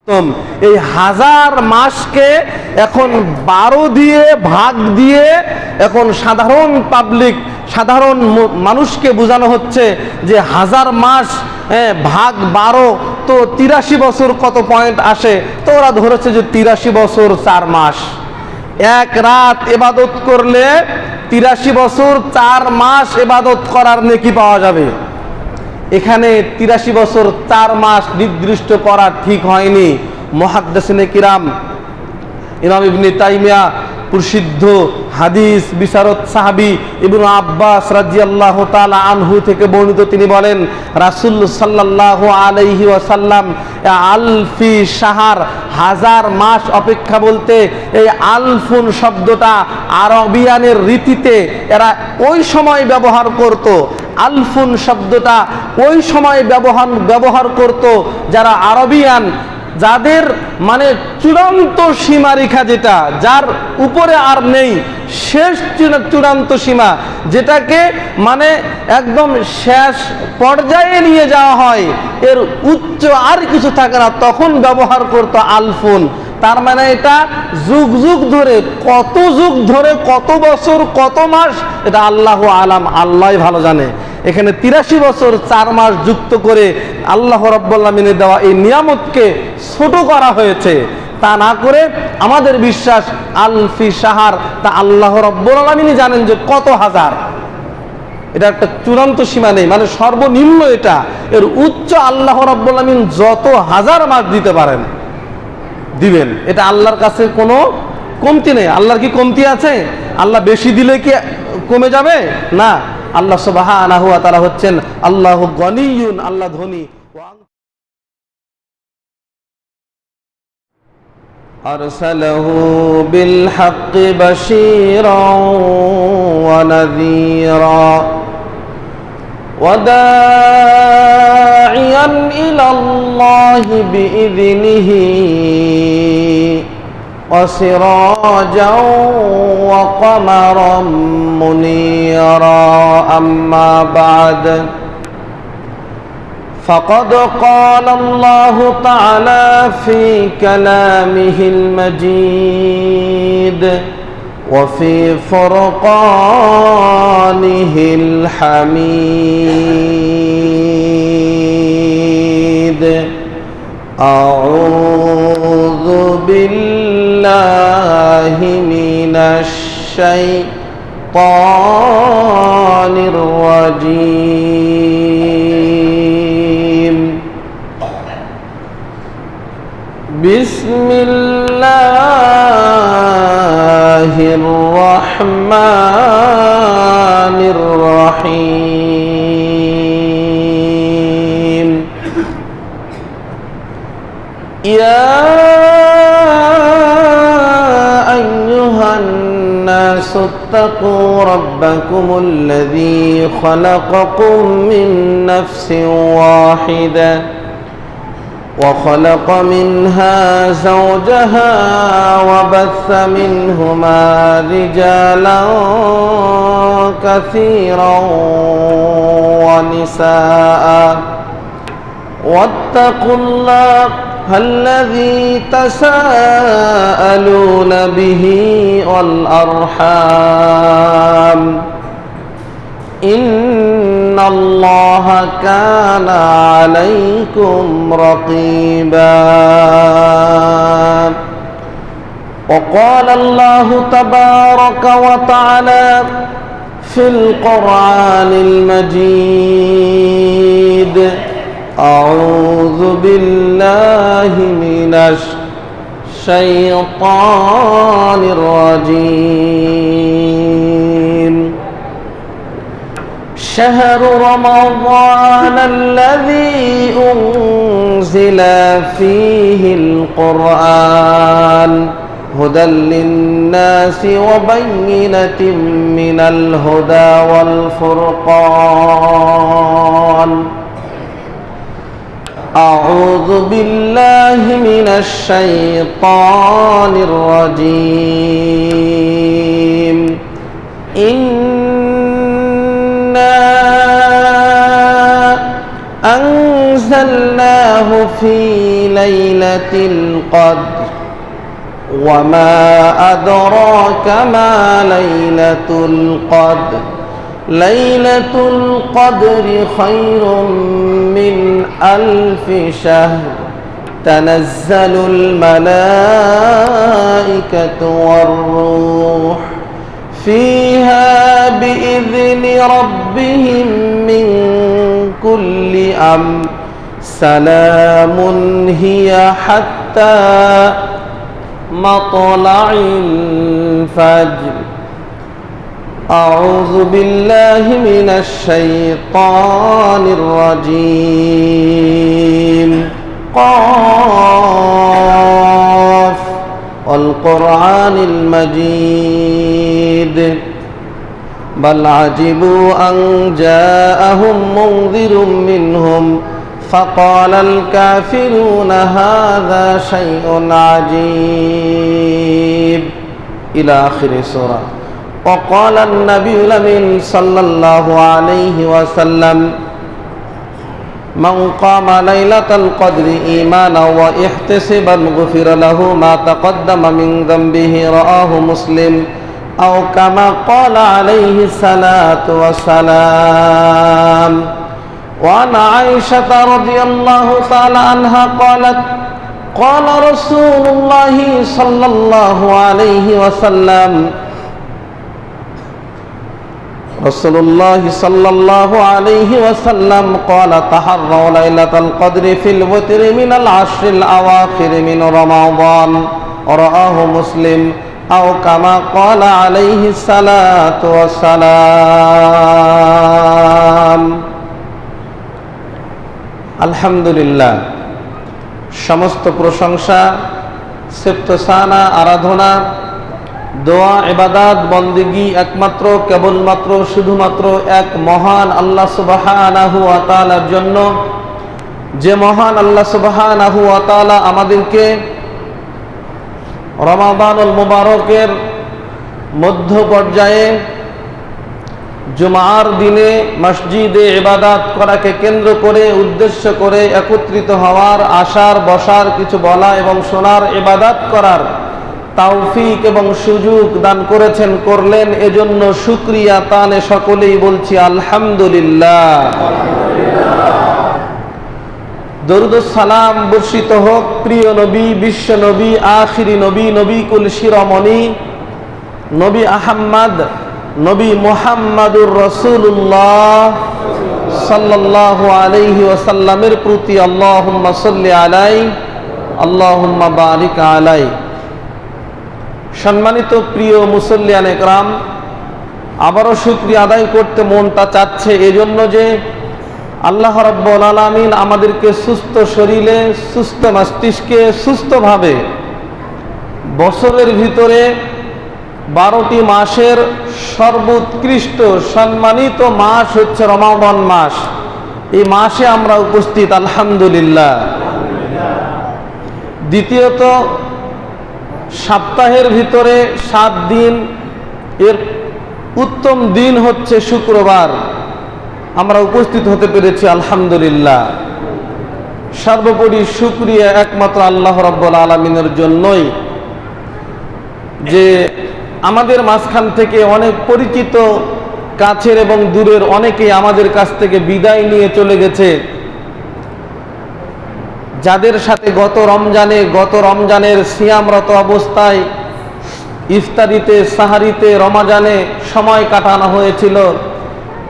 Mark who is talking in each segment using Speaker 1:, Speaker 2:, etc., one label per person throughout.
Speaker 1: এই 1000 মাসকে এখন 12 দিয়ে ভাগ দিয়ে এখন সাধারণ পাবলিক, সাধারণ মানুষকে বোঝানো হচ্ছে যে 1000 মাস ভাগ 12 তো 83 বছর কত পয়েন্ট আসে, তো ওরা ধরেছে যে 83 বছর 4 মাস। এক রাত ইবাদত করলে 83 বছর 4 মাস ইবাদত করার নেকি পাওয়া যাবে। এখানে 83 বছর 4 মাস নির্দিষ্ট করা ঠিক হয়নি। মুহাদ্দিসিনে কিরাম ইমাম ইবনে তাইমিয়া প্রসিদ্ধ হাদিস বিশারদ সাহাবী ইবনে আব্বাস রাদিয়াল্লাহু তাআলা আনহু থেকে বর্ণিত, তিনি বলেন রাসূল সাল্লাল্লাহু আলাইহি ওয়াসাল্লাম আলফি শাহর, 1000 মাস অপেক্ষা বলতে এই আলফুন শব্দটা আরবিয়ানের রীতিতে এরা ওই সময় ব্যবহার করত। আলফুন শব্দটা ওই সময় ব্যবহার করত যারা আরবিয়ান, যাদের মানে চূড়ান্ত সীমারেখা, যেটা যার উপরে আর নেই, শেষ চূড়ান্ত সীমা, যেটাকে মানে একদম শেষ পর্যায়ে নিয়ে যাওয়া হয়, এর উচ্চ আর কিছু থাকে না, তখন ব্যবহার করত আলফুন। তার মানে এটা যুগ যুগ ধরে, কত যুগ ধরে, কত বছর, কত মাস, এটা আল্লাহু আলাম, আল্লাহই ভালো জানে। এখানে 83 বছর 4 মাস যুক্ত করে আল্লাহ রাব্বুল আলামিনের দেওয়া এই নিয়ামতকে ছোট করা হয়েছে। তা না করে আমাদের বিশ্বাস আলফি শাহর, তা আল্লাহ রাব্বুল আলামিনই জানেন যে কত হাজার। এটা একটা চূড়ান্ত সীমা নেই, মানে সর্বনিম্ন এটা, এর উচ্চ আল্লাহ রাব্বুল আলামিন যত হাজার মাস দিতে পারেন দিবেন, এটা আল্লাহর কাছে কোনো কমতি নেই। আল্লাহর কি কমতি আছে? আল্লাহ বেশি দিলে কি কমে যাবে? না, আল্লাহ সুবহানাহু ওয়া তাআলা হচ্ছেন আল্লাহু গনিয়ুন, আল্লাহ ধনী। আরসালাহু বিল হাক্কি বাশীরান ওয়া নাযীরা ওয়া দাঈয়ান ইলাল্লাহি বিইযনিহি وسراجا وقمرا منيرا أما بعد فقد قال الله تعالى في كلامه المجيد وفي فرقانه الحميد أعوذ بالله من الشيطان الرجيم بسم الله الرحمن الرحيم يا اتقوا ربكم الذي خلقكم من نفس واحدة وخلق منها زوجها وبث منهما رجالا كثيرا ونساء واتقوا الله الذي تساءلون به والأرحام إن الله كان عليكم رقيبا وقال الله تبارك وتعالى في القرآن المجيد أعوذ بالله من الشيطان الرجيم شهر رمضان الذي أنزل فيه القرآن هدى للناس وبينة من الهدى والفرقان أعوذ بالله من الشيطان الرجيم إنا أنزلنا أنزلناه في ليلة القدر وما أدراك ما ليلة القدر ليلة القدر خير من 1000 شهر تنزل الملائكة والروح فيها بإذن ربهم من كل أمر سلام هي حتى مطلع الفجر أعوذ بالله من الشيطان الرجيم قاف والقرآن المجيد بل عجبوا أن جاءهم منذر منهم فقال الكافرون هذا شيء عجيب إلى آخر سورة. وقال النبي الأمين صلى الله عليه وسلم من قام ليلة القدر إيمانا واحتسابا غفر له ما تقدم من ذنبه رواه مسلم أو كما قال عليه الصلاة والسلام. وعن عائشة رضي الله تعالى عنها قالت قال رسول الله صلى الله عليه وسلم رسول الله صلى الله عليه وسلم قال تحروا ليلة القدر في الوتر من العشر الأواخر من رمضان رواه مسلم أو كما قال عليه الصلاة والسلام. আলহামদুলিল্লাহ, সমস্ত প্রশংসা, সিফতসানা, আরাধনা, দোয়া, ইবাদত, বন্দেগী একমাত্র কেবলমাত্র শুধুমাত্র এক মহান আল্লাহ সুবহানাহু ওয়া তাআলার জন্য, যে মহান আল্লাহ সুবহানাহু ওয়া তাআলা আমাদেরকে রমাদানুল মুবারকের মধ্য পর্যায়ে জুমার দিনে মসজিদে ইবাদত করাকে কেন্দ্র করে উদ্দেশ্য করে একত্রিত হওয়ার, আসার, বসার, কিছু বলা এবং শোনার, ইবাদত করার তৌফিক এবং সুযোগ দান করেছেন, করলেন, এজন্য শুকরিয়া তানে সকলেই বলছি আলহামদুলিল্লাহ। দরুদ ও সালাম বর্ষিত হোক প্রিয় নবী, বিশ্ব নবী, আখিরি নবী, নবী কুল শিরোমণি নবী আহম্মদ, নবী মুহাম্মাদুর রাসূলুল্লাহ সাল্লাল্লাহু আলাইহি ওয়াসাল্লামের প্রতি। আল্লাহুম্মা সাল্লি আলাইহি আল্লাহুম্মা বারিক আলাইহি। সম্মানিত প্রিয় মুসল্লিয়ান একরাম, আবারও শুকরিয়া আদায় করতে মনটা চাচ্ছে, এজন্য যে আল্লাহ রাব্বুল আলামিন আমাদেরকে সুস্থ শরীরে, সুস্থ মস্তিষ্কে, সুস্থভাবে বছরের ভিতরে 12টি মাসের সর্বোৎকৃষ্ট সম্মানিত মাস হচ্ছে রমাদান মাস। এই মাসে আমরা উপস্থিত আলহামদুলিল্লাহ। দ্বিতীয়ত, সপ্তাহের ভিতরে 7 দিন, এর উত্তম দিন হচ্ছে শুক্রবার, আমরা উপস্থিত হতে পেরেছি আলহামদুলিল্লাহ। সর্বোপরি শুকরিয়া একমাত্র আল্লাহ রাব্বুল আলামিনের জন্যই, যে আমাদের মাঝখান থেকে অনেক পরিচিত, কাছের এবং দূরের অনেকেই আমাদের কাছ থেকে বিদায় নিয়ে চলে গেছে, যাদের সাথে গত রমজানের সিয়ামরত অবস্থায় ইফতারিতে, সাহারিতে, রমাজানে সময় কাটানো হয়েছিল।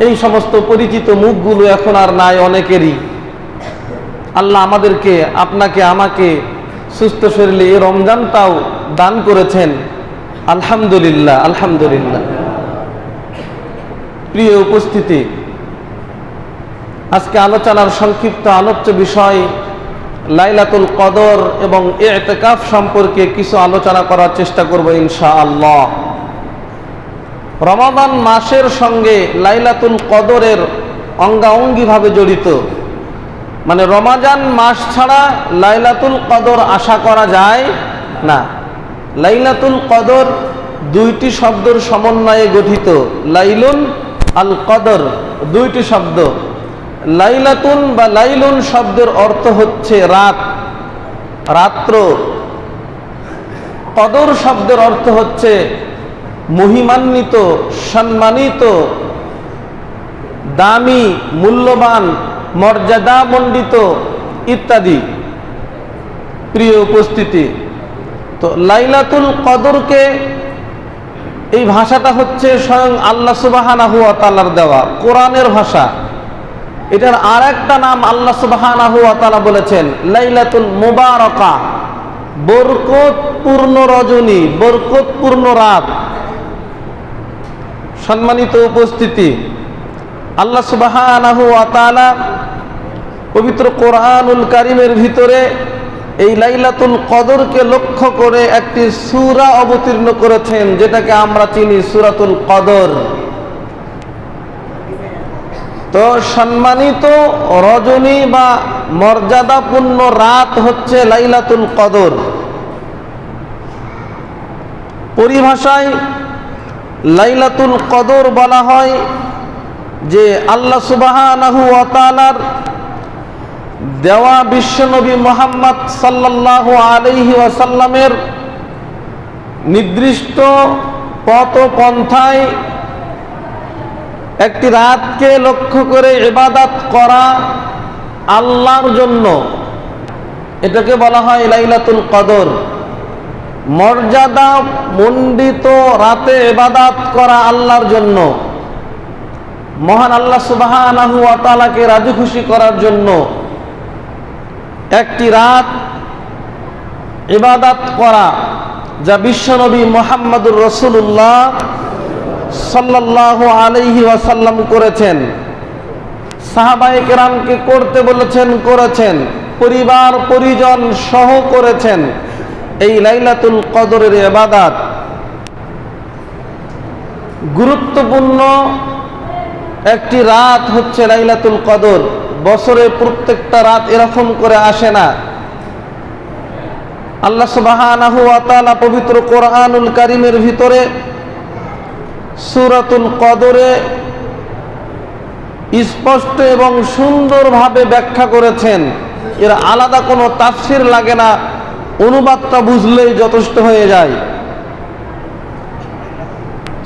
Speaker 1: এই সমস্ত পরিচিত মুখগুলো এখন আর নাই অনেকেরই। আল্লাহ আমাদেরকে, আপনাকে, আমাকে সুস্থ শরীরে এই রমজানটাও দান করেছেন আলহামদুলিল্লাহ, আলহামদুলিল্লাহ। প্রিয় উপস্থিতি, আজকে আলোচনার সংক্ষিপ্ত আলোচ্য বিষয় লাইলাতুল কদর এবং ইতিকাফ সম্পর্কে কিছু আলোচনা করার চেষ্টা করব ইনশাআল্লাহ। রমাদান মাসের সঙ্গে লাইলাতুল কদরের অঙ্গাঅঙ্গিভাবে জড়িত, মানে রমাজান মাস ছাড়া লাইলাতুল কদর আশা করা যায় না। লাইলাতুল কদর 2টি শব্দের সমন্বয়ে গঠিত। লাইলুন আল কদর 2টি শব্দ। লাইলাতুন বা লাইলুন শব্দের অর্থ হচ্ছে রাত, রাত্র। কদর শব্দের অর্থ হচ্ছে মহিমান্বিত, সম্মানিত, দামি, মূল্যবান, মর্যাদামণ্ডিত ইত্যাদি। প্রিয় উপস্থিতি, তো লাইলাতুল কদরকে এই ভাষাটা হচ্ছে স্বয়ং আল্লাহ সুবহানাহু ওয়া তাআলার দেওয়া, কোরআনের ভাষা। এটার আর একটা নাম আল্লাহ সুবহানাহু ওয়া তাআলা বলেছেন লাইলাতুল মুবারাকা, বরকতপূর্ণ রজনী, বরকতপূর্ণ রাত। সম্মানিত উপস্থিতি, আল্লাহ সুবহানাহু ওয়া তাআলা পবিত্র কোরআনুল কারীমের ভিতরে এই লাইলাতুল কদরকে লক্ষ্য করে একটি সূরা অবতীর্ণ করেছেন, যেটাকে আমরা চিনি সূরাতুল কদর। তো সম্মানিত রজনী বা মর্যাদাপূর্ণ রাত হচ্ছে লাইলাতুল কদর। পরিভাষায় লাইলাতুল কদর বলা হয় যে আল্লাহ সুবহানাহু ওয়া তাআলার দেওয়া বিশ্বনবী মুহাম্মদ সাল্লাল্লাহু আলাইহি ওয়াসাল্লামের নির্দিষ্ট পথ পন্থায় একটি রাতকে লক্ষ্য করে ইবাদত করা আল্লাহর জন্য, এটাকে বলা হয় লাইলাতুল কদর। মর্যাদা মণ্ডিত রাতে ইবাদত করা আল্লাহর জন্য, মহান আল্লাহ সুবহানাহু ওয়া তাআলাকে রাজি খুশি করার জন্য একটি রাত ইবাদত করা, যা বিশ্বনবী মুহাম্মদুর রাসূলুল্লাহ সাল্লাল্লাহু আলাইহি ওয়াসাল্লাম করেছেন, সাহাবায়ে কেরামকে করতে বলেছেন, করেছেন, পরিবার পরিজন সহ করেছেন এই লাইলাতুল কদরের ইবাদত। গুরুত্বপূর্ণ একটি রাত হচ্ছে লাইলাতুল কদর। বছরে প্রত্যেকটা রাত এরকম করে আসে না। আল্লাহ সুবহানাহু ওয়া তাআলা পবিত্র কোরআনুল কারীমের ভিতরে সূরাতুল কদরে স্পষ্ট এবং সুন্দরভাবে ব্যাখ্যা করেছেন। এর আলাদা কোনো তাফসীর লাগে না, অনুবাদটা বুঝলেই যথেষ্ট হয়ে যায়।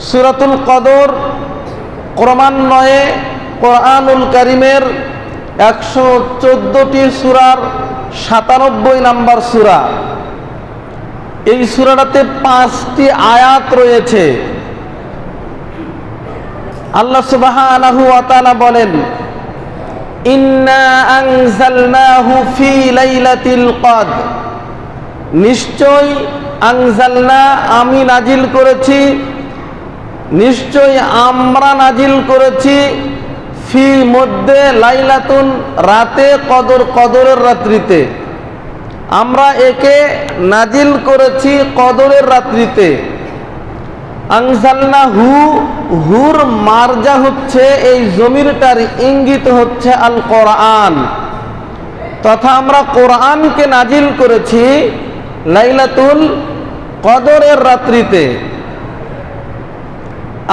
Speaker 1: সূরাতুল কদর ক্রমান্বয়ে কোরআনুল কারীমের 114টি সূরার 97 নম্বর সূরা। এই সূরাটাতে 5টি আয়াত রয়েছে। আল্লাহ সুবহানাহু ওয়া তাআলা বলেন ইন্না আনজালনাহু ফি লাইলাতিল কদর, নিশ্চয় আনজালনা আমি নাজিল করেছি, নিশ্চয় আমরা নাজিল করেছি, ফি মধ্যে লাইলাতুন রাতে, কদর কদরের রাত্রিতে। আমরা একে নাজিল করেছি কদরের রাত্রিতে। আনজালনা হুর মারজা হচ্ছে এই জমিরটার ইঙ্গিত হচ্ছে আল কোরআন, তথা আমরা কোরআনকে নাজিল করেছি লাইলাতুল কদরের রাত্রিতে।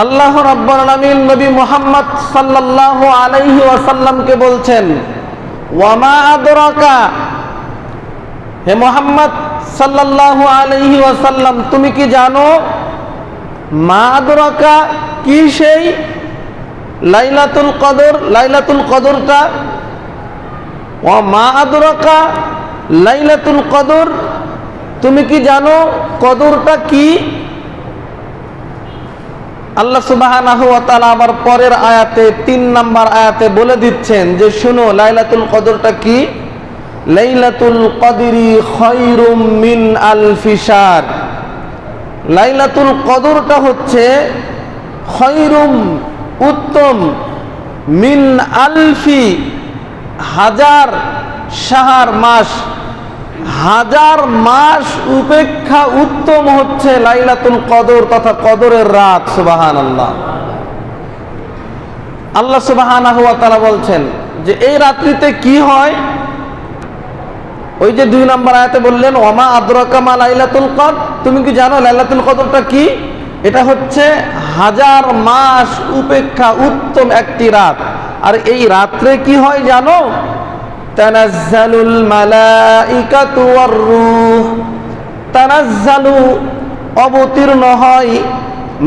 Speaker 1: আল্লাহ রাব্বুল আলামিন নবী মুহাম্মদ সাল্লাল্লাহু আলাইহি ওয়াসাল্লামকে বলছেন ওয়ামা আদরাকা, হে মুহাম্মদ সাল্লাল্লাহু আলাইহি ওয়াসাল্লাম তুমি কি জানো, মা আদরাকা কি সেই লাইলাতুল কদর, লাইলাতুল কদরটা, ওয়া মা আদরাকা লাইলাতুল কদর, তুমি কি জানো কদরটা কি? আল্লাহ সুবহানাহু ওয়া তাআলা আবার পরের আয়াতে 3 নম্বর আয়াতে বলে দিচ্ছেন যে শুনো লাইলাতুল কদরটা কি। লাইলাতুল কদরি খায়রুম মিন আলফি শাহর, লাইলাতুল কদরটা হচ্ছে খায়রুম উত্তম, মিন আলফি হাজার, শাহর মাস, হাজার মাস উপেক্ষা উত্তম হচ্ছে লাইলাতুল কদর তথা কদরের রাত। সুবহানাল্লাহ। আল্লাহ সুবহানাহু ওয়া তাআলা বলছেন যে এই রাত্রিতে কি হয়, ওই যে 2 নম্বর আয়াতে বললেন ওয়ামা আদরাকা মা লাইলাতুল কদর, তুমি কি জানো লাইলাতুল কদরটা কি? এটা হচ্ছে হাজার মাস উপেক্ষা উত্তম একটি রাত। আর এই রাত্রে কি হয় জানো? তানাজ্জালুল মালাইকাতু ওয়ার রূহ, তানাজ্জালু অবতীর্ণ হয়,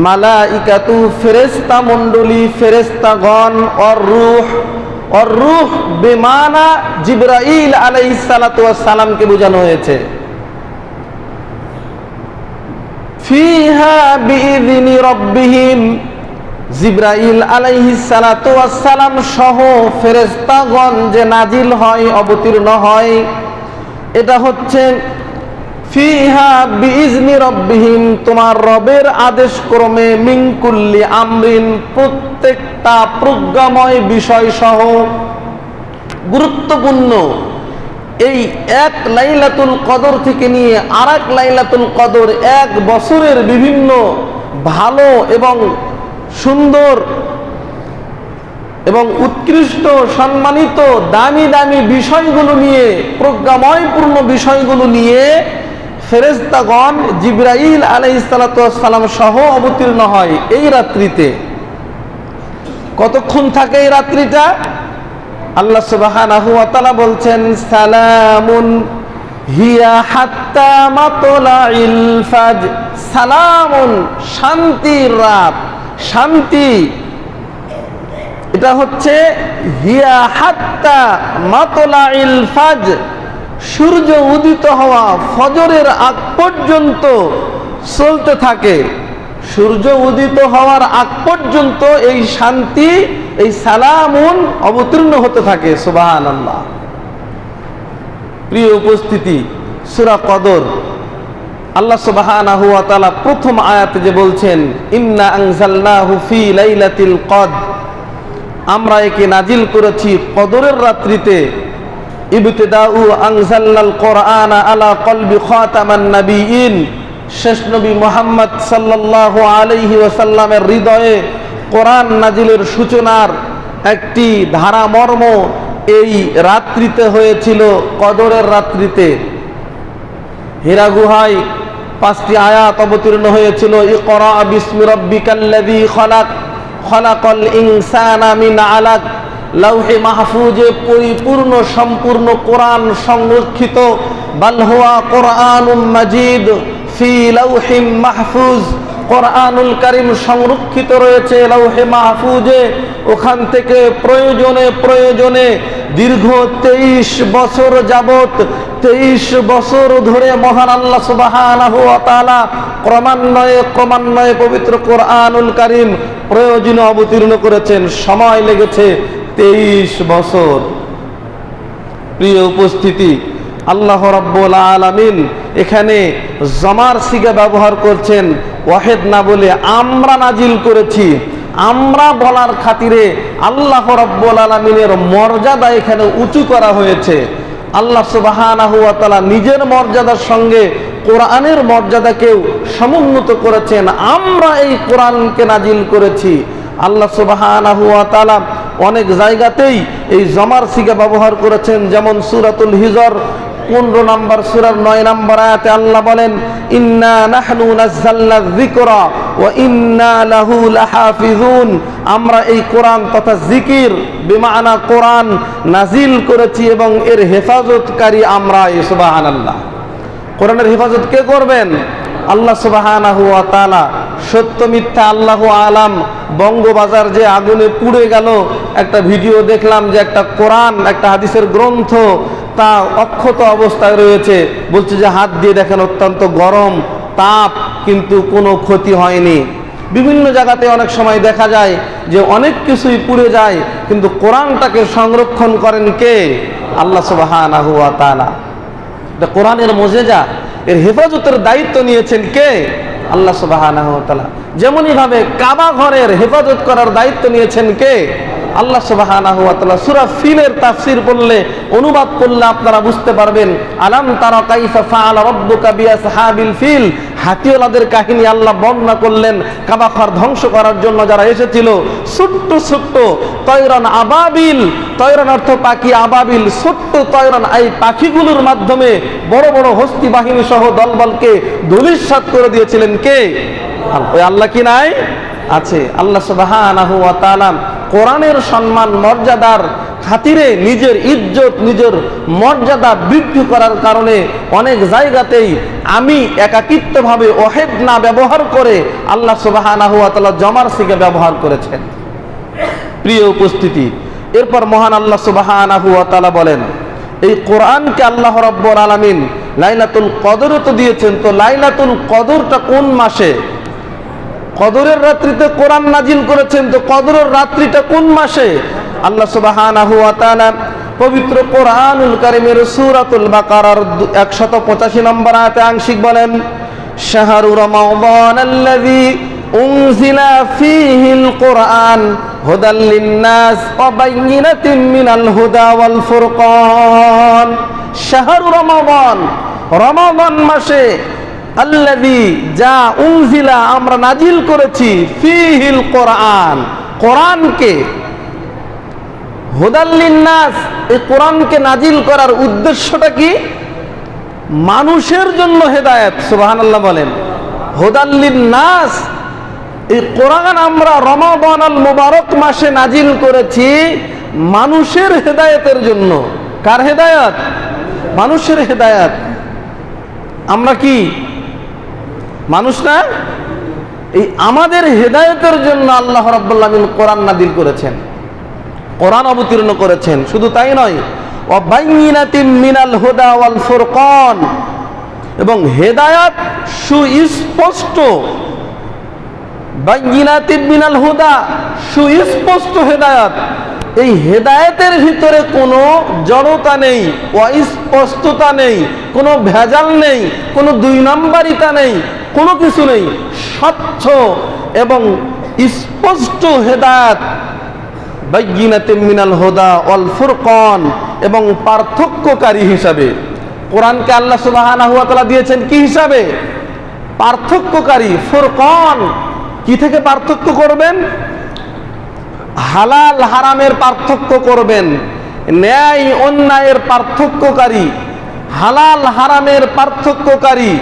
Speaker 1: মালাইকাতু ফেরেশতা মণ্ডলী, ফেরেশতাগণ, ওয়ার রূহ, ওয়ার রূহ বিমানা জিবরাইল আলাইহিস সালাতু ওয়াস সালামকে বোঝানো হয়েছে। ফিহা বিইযনি রাব্বিহিম, জিবরাইল আলাইহিস সালাতু ওয়াস সালাম সহ ফেরেশতাগণ যে নাজিল হয়, অবতীর্ণ হয়, এটা হচ্ছে ফিহা বিইজনি রাব্বিহিম, তোমার রবের আদেশ ক্রমে, মিন কুল্লি আমরিন, প্রত্যেকটা প্রজ্ঞাময় বিষয় সহ। গুরুত্বপূর্ণ এই এক লাইলাতুল কদর থেকে নিয়ে আরেক লাইলাতুল কদর, এক বছরের বিভিন্ন ভালো এবং সুন্দর এবং উৎকৃষ্ট সম্মানিত দামি দামি বিষয়গুলো নিয়ে, প্রজ্ঞাময়পূর্ণ বিষয়গুলো নিয়ে ফেরেশতাগণ জিবরাইল আলাইহিস সালাতু ওয়াস সালাম সহ অবতীর্ণ হয় এই রাত্রিতে। কতক্ষণ থাকে এই রাত্রিটা? আল্লাহ সুবহানাহু ওয়া তাআলা বলছেন, সালামুন হিয়া হাত্তা মাতলাইল ফাজর, সালামুন শান্তির রাত, শান্তি। এটা হচ্ছে হিয়া হাত্তা মাতলাইল ফাজর, সূর্য উদিত হওয়া ফজরের আগ পর্যন্ত চলতে থাকে। সূর্য উদিত হওয়ার আগ পর্যন্ত এই শান্তি, এই সালামুন অবতীর্ণ হতে থাকে। সুবহানাল্লাহ। প্রিয় উপস্থিতি, সূরা কদর, আল্লাহ সুবহানাহু ওয়া তাআলা প্রথম আয়াতে যে বলছেন, ইন্না আনজালনাহু ফি লাইলাতিল কদর, আমরা একে নাজিল করেছি কদরের রাত্রিতে। ইবতিদাউ আনজালনাল কোরআনা আলা কলবি খাতামান নাবিয়িন, শেষ নবী মুহাম্মদ সাল্লাল্লাহু আলাইহি ওয়াসাল্লামের হৃদয়ে কোরআন নাজিলের সূচনার একটি ধারামর্ম এই রাত্রিতে হয়েছিল, কদরের রাত্রিতে। হীরা গুহায় 5টি আয়াত অবতীর্ণ হয়েছিল। ইকরা বিসমি রাব্বিকাল্লাযী খালাক, খালাকাল ইনসানা মিন আলাক। লাউহে মাহফুজে পরিপূর্ণ সম্পূর্ণ কোরআন সংরক্ষিত। বাল হুয়া কোরআনুম মাজিদ ফি লাউহিম মাহফুজ, কোরআনুল কারীম সংরক্ষিত রয়েছে লাউহে মাহফুজে। ওখান থেকে প্রয়োজনে প্রয়োজনে দীর্ঘ 23 বছর যাবত, 23 বছর ধরে মহান আল্লাহ সুবহানাহু ওয়া তাআলা ক্রমান্বয়ে ক্রমান্বয়ে পবিত্র কোরআনুল কারীম প্রয়োজনে অবতীর্ণ করেছেন। সময় লেগেছে 23 বছর। প্রিয় উপস্থিতি, আল্লাহ রাব্বুল আলামিন এখানে জমার সিগা ব্যবহার করছেন, ওয়াহিদ না বলে আমরা নাজিল করেছি। আমরা বলার খাতিরে আল্লাহ রাব্বুল আলামিনের মর্যাদা এখানে উঁচু করা হয়েছে। আল্লাহ সুবহানাহু ওয়া তাআলা নিজের মর্যাদার সঙ্গে কোরআনের মর্যাদাকেও সমুন্নত করেছেন। আমরা এই কোরআনকে নাজিল করেছি। আল্লাহ সুবহানাহু ওয়া তাআলা অনেক জায়গাতেই এই জমার সিগা ব্যবহার করেছেন, যেমন সূরাতুল হিজর 15 নম্বর সূরার 9 নম্বর আয়াতে আল্লাহ বলেন, ইন্না নাহনু নাযালনা যিকরা ওয়া ইন্না লাহু লাহাফিজুন, আমরা এই কোরআন তথা জিকির বিমানা কোরআন নাজিল করেছি এবং এর হেফাজতকারী আমরা। সুবহানাল্লাহ। কোরআনের হেফাজত কে করবেন? আল্লাহ সুবহানাহু ওয়া তাআলা। সত্য মিথ্যা আল্লাহু আলাম। বঙ্গবাজার যে আগুনে পুড়ে গেল, একটা ভিডিও দেখলাম যে একটা কোরআন, একটা হাদিসের গ্রন্থ তা অক্ষত অবস্থায় রয়েছে। বলছে যে হাত দিয়ে দেখেন অত্যন্ত গরম তাপ, কিন্তু কোনো ক্ষতি হয়নি। বিভিন্ন জায়গাতে অনেক সময় দেখা যায় যে অনেক কিছুই পুড়ে যায়, কিন্তু কোরআনটাকে সংরক্ষণ করেন কে? আল্লাহ সুবহানাহু ওয়া তাআলা। এটা কোরআনের মুজিজা, এর হেফাজতের দায়িত্ব নিয়েছেন কে? আল্লাহ সুবহানাহু ওয়া তাআলা। যেমনই ভাবে কাবা ঘরের হেফাজত করার দায়িত্ব নিয়েছেন কে? আল্লাহ সুবহানাহু ওয়া তাআলা। সূরা ফিলের তাফসীর পড়লে, অনুবাদ করলে আপনারা বুঝতে পারবেন। আলাম তারা কাইফা ফাআলা রাব্বুকা বিআসহাবিল ফিল, হাতিওয়ালাদের কাহিনী আল্লাহ বর্ণনা করলেন। কাবা ঘর ধ্বংস করার জন্য যারা এসেছিল, ছোট্ট ছোট্ট তয়রান আবাবিল, তয়রান অর্থ পাখি, আবাবিল ছোট্ট তয়রান, এই পাখিগুলোর মাধ্যমে বড় বড় হস্তি বাহিনী সহ দলবলকে ধূলিসাৎ করে দিয়েছিলেন কে? ওই আল্লাহ কি নাই? আছে। আল্লাহ সুবহানাহু ওয়া তাআলা কোরআনের সম্মান মর্যাদার খাতিরে নিজের ইজ্জত নিজের মর্যাদা বৃদ্ধি করার কারণে অনেক জায়গাতেই আমি একাকিত্বভাবে ওয়াহিদ না ব্যবহার করে আল্লাহ সুবহানাহু ওয়া তাআলা জমার সিগা ব্যবহার করেছেন। প্রিয় উপস্থিতি, এরপর মহান আল্লাহ সুবহানাহু ওয়া তাআলা বলেন, এই কোরআনকে আল্লাহ রাব্বুল আলামিন লাইলাতুল কদরও তো দিয়েছেন। তো লাইলাতুল কদরটা কোন মাসে? কদরের রাত্রিতে কোরআন নাজিল করেছেন, তো কদরের রাত্রিটা কোন মাসে? আল্লাহ সুবহানাহু ওয়া তাআলা পবিত্র কোরআনুল কারীমের সূরাতুল বাকারার 185 নম্বর আয়াতে আংশিক বলেন, শাহরু রমাদানাল্লাযী উনজিলা ফীহিল কুরআন হুদাল লিন্নাস ওয়া বাইয়িনাতিন মিনাল হুদা ওয়াল ফুরকান। শাহরু রমাদান, রমাদান মাসে, আল্লাযী যা উনজিলা আমরা নাজিল করেছি, ফীহিল কুরআন কোরআনকে, হুদাল লিন্নাস এই কোরআনকে নাজিল করার উদ্দেশ্যটা কি? মানুষের জন্য হেদায়েত। সুবহানাল্লাহ বলেন। হুদাল লিন্নাস এই কোরআন আমরা রমাদানুল মুবারক মাসে নাজিল করেছি মানুষের হেদায়েতের জন্য। কার হেদায়েত? মানুষের হেদায়েত। আমরা কি মানুষ না? এই আমাদের হেদায়েতের জন্য আল্লাহ রাব্বুল আলামিন কোরআন নাজিল করেছেন, কোরআন অবতীর্ণ করেছেন। শুধু তাই নয়, ওয়া বাইয়িনাতিন মিনাল হুদা ওয়াল ফুরকান, এবং হেদায়েত সুস্পষ্ট, বাইয়িনাতিন মিনাল হুদা সুস্পষ্ট হেদায়েত। এই হেদায়েতের ভিতরে কোনো জড়তা নেই, অস্পষ্টতা নেই, কোনো ভেজাল নেই, কোনো দুই নাম্বারিতা নেই, কোনো কিছু নেই। স্বচ্ছ এবং স্পষ্ট হেদায়েত, বাইয়িনাতিন মিনাল হুদা ওয়াল ফুরকান, এবং পার্থক্যকারী হিসাবে। কোরআনকে আল্লাহ সুবহানাহু ওয়া তাআলা দিয়েছেন কি হিসাবে? পার্থক্যকারী। ফুরকান, কি থেকে পার্থক্য করবেন? হালাল হারামের পার্থক্য করবেন, ন্যায় অন্যায়ের পার্থক্যকারী, হালাল হারামের পার্থক্যকারী,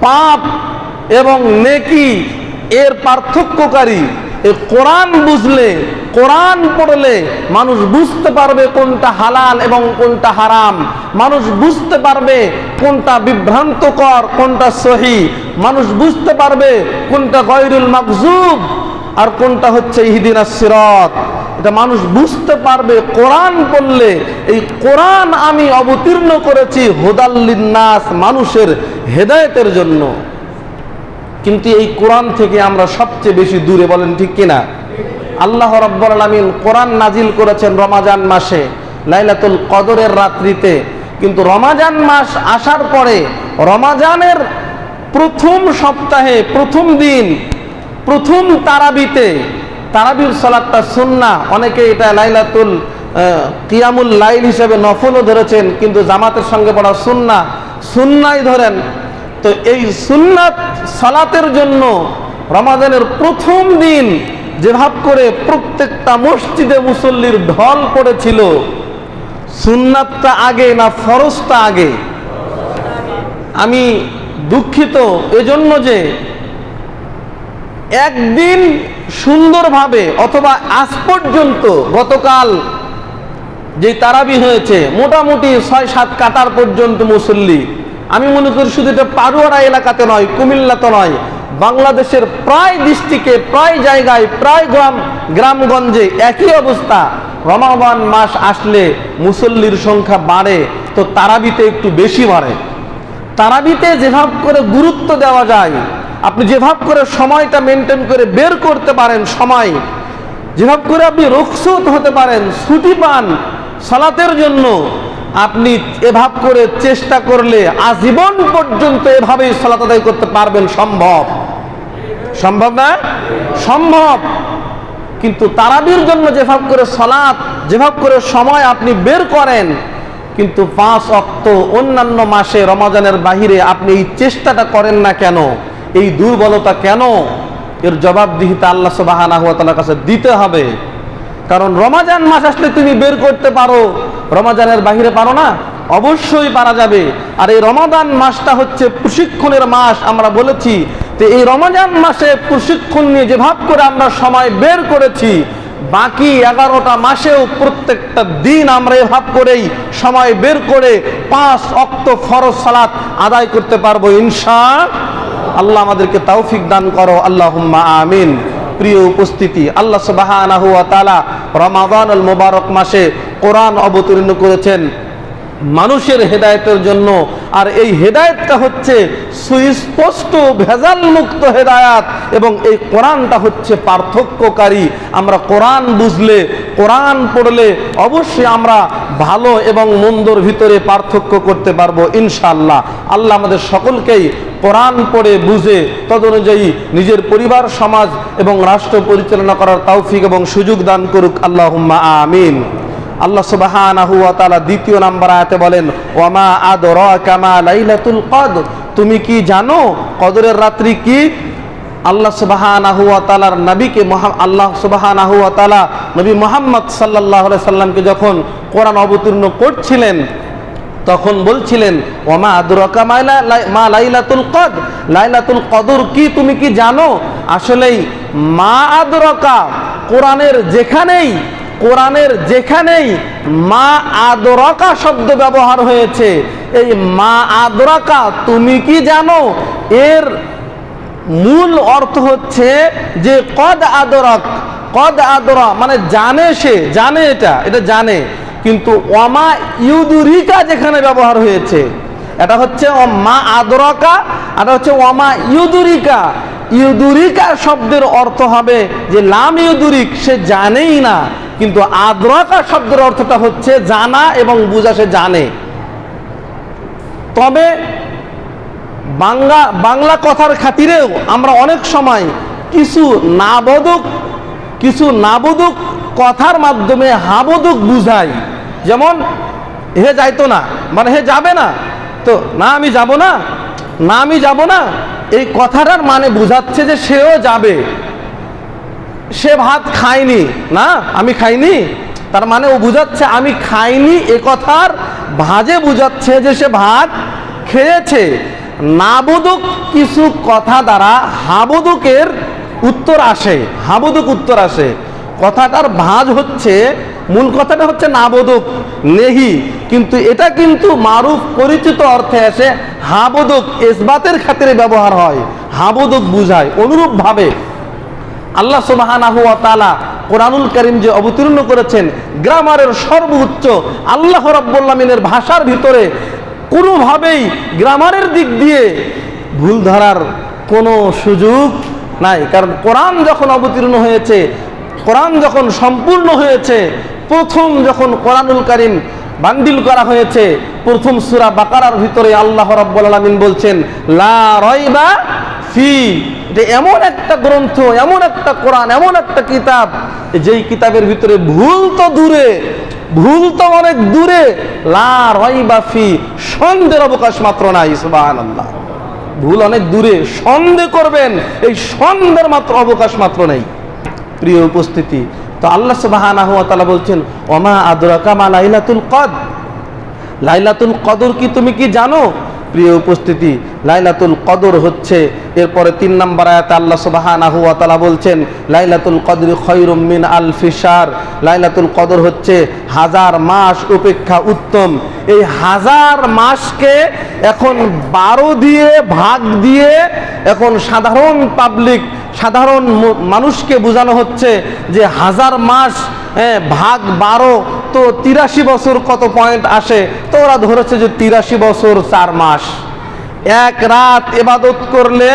Speaker 1: পাপ এবং নেকি এর পার্থক্যকারী। এই কোরআন বুঝলে, কোরআন পড়লে মানুষ বুঝতে পারবে কোনটা হালাল এবং কোনটা হারাম। মানুষ বুঝতে পারবে কোনটা বিভ্রান্তকর, কোনটা সহি। মানুষ বুঝতে পারবে কোনটা গায়রুল মাগজুব আর কোনটা হচ্ছে ইহদিনাস সিরাত। এটা মানুষ বুঝতে পারবে কোরআন পড়লে। এই কোরআন আমি অবতীর্ণ করেছি হুদাল লিন্নাস, মানুষের হেদায়েতের জন্য। কিন্তু এই কোরআন থেকে আমরা সবচেয়ে বেশি দূরে, বলেন ঠিক কিনা? আল্লাহ রাব্বুল আলামিন কোরআন নাজিল করেছেন রমাজান মাসে, লাইলাতুল কদরের রাত্রিতে। কিন্তু রমাজান মাস আসার পরে, রমাজানের প্রথম সপ্তাহে, প্রথম দিন, প্রথম তারাবিতে, তারাবির সালাতটা সুন্নাহ। অনেকে এটা লাইলাতুল কিয়ামুল লাইল হিসেবে নফলও ধরেছেন, কিন্তু জামাতের সঙ্গে পড়া সুন্নাহ, সুন্নাই ধরেন। তো এই সুন্নাত সালাতের জন্য রমাদানের প্রথম দিন যেভাবে করে প্রত্যেকটা মসজিদে মুসল্লির ঢল পড়েছিল, সুন্নাতটা আগে না ফরজটা আগে? আমি দুঃখিত এজন্য যে একদিন সুন্দরভাবে, অথবা আজ পর্যন্ত গতকাল যে তারাবি হয়েছে, মোটামুটি 6-7 কাতার পর্যন্ত মুসল্লি। আমি মনে করি শুধু এটা পারুয়ারা এলাকাতে নয়, কুমিল্লাতে নয়, বাংলাদেশের প্রায় ডিস্ট্রিক্টে, প্রায় জায়গায়, প্রায় গ্রামগঞ্জে একই অবস্থা। রমাদান মাস আসলে মুসল্লির সংখ্যা বাড়ে, তো তারাবিতে একটু বেশি বাড়ে। তারাবিতে যেভাবে করে গুরুত্ব দেওয়া যায়, আপনি যেভাবে করে সময়টা মেনটেন করে বের করতে পারেন, সময় যেভাবে করে আপনি রুখসত হতে পারেন, ছুটি পান সালাতের জন্য, আপনি এভাবে করে চেষ্টা করলে আজীবন পর্যন্ত এভাবেই সালাত আদায় করতে পারবেন। সম্ভব? সম্ভব না? সম্ভব। কিন্তু তারাবির জন্য যেভাবে করে সালাত, যেভাবে করে সময় আপনি বের করেন, কিন্তু 5 ওয়াক্ত অন্যান্য মাসে রমজানের বাহিরে আপনি এই চেষ্টাটা করেন না কেন? এই দুর্বলতা কেন? এর জবাবদিহিতা আল্লাহ সুবহানাহু ওয়া তাআলার কাছে দিতে হবে। কারণ রমজান মাস আসলে তুমি বের করতে পারো, রমজানের বাহিরে পারো না? অবশ্যই পারা যাবে। আর এই রমাদান মাসটা হচ্ছে প্রশিক্ষণের মাস, আমরা বলেছি। তো এই রমজান মাসে প্রশিক্ষণ নিয়ে যেভাবে করে আমরা সময় বের করেছি, বাকি 11টা মাসেও প্রত্যেকটা দিন আমরা এভাবে করেই সময় বের করে 5 ওয়াক্ত ফরজ সালাত আদায় করতে পারবো ইনশাআল্লাহ। আমাদেরকে তৌফিক দান করো, আল্লাহুম্মা আমিন। প্রিয় উপস্থিতি, আল্লাহ সুবহানাহু ওয়া তাআলা রমাদানুল মুবারক মাসে কোরআন অবতীর্ণ করেছেন মানুষের হেদায়েতের জন্য। আর এই হেদায়েতটা হচ্ছে সুস্পষ্ট ভেজাল মুক্ত হেদায়েত, এবং এই কোরআনটা হচ্ছে পার্থক্যকারী। আমরা কোরআন বুঝলে, কোরআন পড়লে অবশ্যই আমরা ভালো এবং মন্দর ভিতরে পার্থক্য করতে পারবো ইনশাআল্লাহ। আল্লাহ আমাদের সকলকেই কোরআন পড়ে বুঝে তদনুযায়ী নিজের পরিবার, সমাজ এবং রাষ্ট্র পরিচালনা করার তৌফিক এবং সুযোগ দান করুক, আল্লাহুম্মা আমিন। আল্লাহ সুবহানাহু ওয়া তাআলা দ্বিতীয় নম্বর আয়াতে বলেন, ওয়ামা আদরাকা মা লাইলাতুল কদর, তুমি কি জানো কদরের রাত্রি কি? আল্লাহ সুবহানাহু ওয়া তাআলার নবীকে আল্লাহ সুবহানাহু ওয়া তাআলা নবী মুহাম্মদ সাল্লাল্লাহু আলাইহি সাল্লামকে যখন কোরআন অবতীর্ণ করছিলেন তখন বলছিলেন, ওয়ামা আদরাকা মা লাইলাতুল কদর, লাইলাতুল কদর কি তুমি কি জানো? আসলেই মা আদরাকা, কোরআনের যেখানেই মা আদরাকা শব্দ ব্যবহার হয়েছে, এই মা আদরাকা তুমি কি জানো, এর মূল অর্থ হচ্ছে যে কদ আদরা মানে জানে, সে জানে, এটা জানে। কিন্তু ওয়ামা ইউদুরিকা যেখানে ব্যবহার হয়েছে, এটা হচ্ছে মা আদরাকা, এটা হচ্ছে ওয়ামা ইউদুরিকা। ইউদুরিকা শব্দের অর্থ হবে যে লাম ইউদুরিক, সে জানেই না। কিন্তু আদরাকা শব্দের অর্থটা হচ্ছে জানা এবং বুঝা, সে জানে। তবে বাংলা কথার খাতিরেও আমরা অনেক সময় কিছু নাবোধক কথার মাধ্যমে হাবোধক বুঝাই। যেমন হে যাইতো না মানে হে যাবে না, তো না আমি যাব না, এই কথাটার মানে বুঝাচ্ছে যে সেও যাবে। সে ভাত খায়নি, না আমি খাইনি, তার মানে ও বুঝাচ্ছে আমি খাইনি, এ কথার ভাজে বুঝাচ্ছে যে সে ভাত খেয়েছে। নাবোধক কিছু কথা দ্বারা হাবোধকের উত্তর আসে, কথাটার ভাঁজ হচ্ছে, মূল কথাটা হচ্ছে নাবোধক নেহি, কিন্তু এটা কিন্তু মারুফ পরিচিত অর্থে আসে হাবোধক ইসবাতের খাতিরে ব্যবহার হয়, হাবোধক বুঝায়। অনুরূপভাবে আল্লাহ সুবহানাহু ওয়া তাআলা কোরআনুল কারীম যে অবতীর্ণ করেছেন, গ্রামারের সর্বোচ্চ আল্লাহ রাব্বুল আলামিনের ভাষার ভিতরে কোনোভাবেই গ্রামারের দিক দিয়ে ভুল ধরার কোনো সুযোগ নাই। কারণ কোরআন যখন অবতীর্ণ হয়েছে, কোরআন যখন সম্পূর্ণ হয়েছে, প্রথম যখন কোরআনুল কারীম বান্ডিল করা হয়েছে, প্রথম সূরা বাকারার ভিতরে আল্লাহ রাব্বুল আলামিন বলছেন লা রাইবা ফি, যে এমন একটা গ্রন্থ, এমন একটা কোরআন, এমন একটা কিতাব, যেই কিতাবের ভিতরে ভুল তো অনেক দূরে, লা রাইবা ফি, সন্দেহের অবকাশ মাত্র নাই। সুবহানাল্লাহ, ভুল অনেক দূরে, সন্দেহ করবেন এই সন্দেহের মাত্র অবকাশ মাত্র নেই। প্রিয় উপস্থিতি, তো আল্লাহ সুবহানাহু ওয়া তাআলা বলছেন, ওমা আদরাকা মা লাইলাতুল কদর, লাইলাতুল কদর কি তুমি কি জানো? প্রিয় উপস্থিতি, লাইলাতুল কদর হচ্ছে, এরপরে 3 নম্বর আয়াতে আল্লাহ সুবহানাহু ওয়া তাআলা বলছেন, লাইলাতুল কদরি খায়রুম মিন আলফি শাহর, লাইলাতুল কদর হচ্ছে 1000 মাস অপেক্ষা উত্তম। এই 1000 মাসকে এখন 12 দিয়ে ভাগ দিয়ে এখন সাধারণ মানুষকে বোঝানো হচ্ছে যে 1000 মাস ভাগ 12, তো 83 বছর কত পয়েন্ট আসে, তো ওরা ধরেছে যে 83 বছর 4 মাস। এক রাত ইবাদত করলে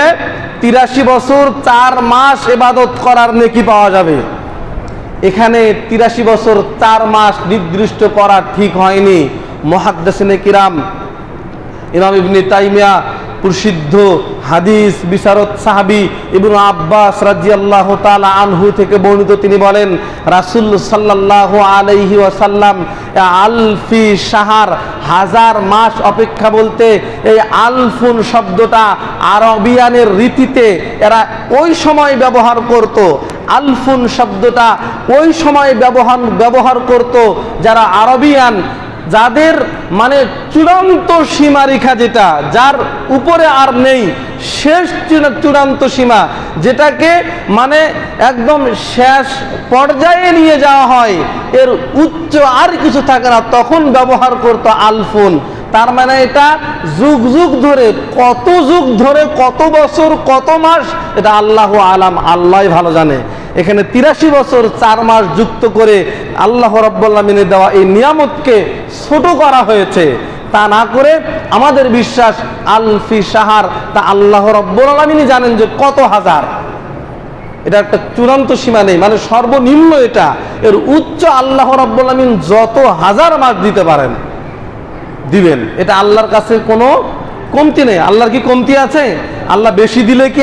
Speaker 1: 83 বছর 4 মাস ইবাদত করার নেকি পাওয়া যাবে। এখানে 83 বছর 4 মাস নির্দিষ্ট করা ঠিক হয়নি। মুহাদ্দিসিনে কিরাম, ইমাম ইবনে তাইমিয়া প্রসিদ্ধ হাদিস বিশারদ সাহাবী ইবনে আব্বাস রাদিয়াল্লাহু তাআলা আনহু থেকে বর্ণিত, তিনি বলেন রাসূল সাল্লাল্লাহু আলাইহি ওয়াসাল্লাম আলফি শাহর, 1000 মাস অপেক্ষা বলতে এই আলফুন শব্দটা আরবিয়ানের রীতিতে এরা ওই সময় ব্যবহার করত। আলফুন শব্দটা ওই সময় ব্যবহার করত যারা আরবিয়ান, যাদের মানে চূড়ান্ত সীমারেখা, যেটা যার উপরে আর নেই, শেষ চূড়ান্ত সীমা, যেটাকে মানে একদম শেষ পর্যায়ে নিয়ে যাওয়া হয়, এর উচ্চ আর কিছু থাকে না, তখন ব্যবহার করতো আলফোন। তার মানে এটা যুগ যুগ ধরে, কত যুগ ধরে, কত বছর, কত মাস, এটা আল্লাহ আলাম, আল্লাহ ভালো জানে। এখানে 83 বছর 4 মাস যুক্ত করে আল্লাহ রাব্বুল আলামিনের দেওয়া এই নিয়ামতকে ছোট করা হয়েছে। তা না করে আমাদের বিশ্বাস আলফি শাহর, তা আল্লাহ রাব্বুল আলামিনই জানেন যে কত হাজার। এটা একটা চূড়ান্ত সীমা নেই, মানে সর্বনিম্ন এটা। এর উচ্চ আল্লাহ রাব্বুল আলামিন যত হাজার মাস দিতে পারেন দিবেন, এটা আল্লাহর কাছে কোনো কমতি নেই। আল্লাহর কি কমতি আছে? আল্লাহ বেশি দিলে কি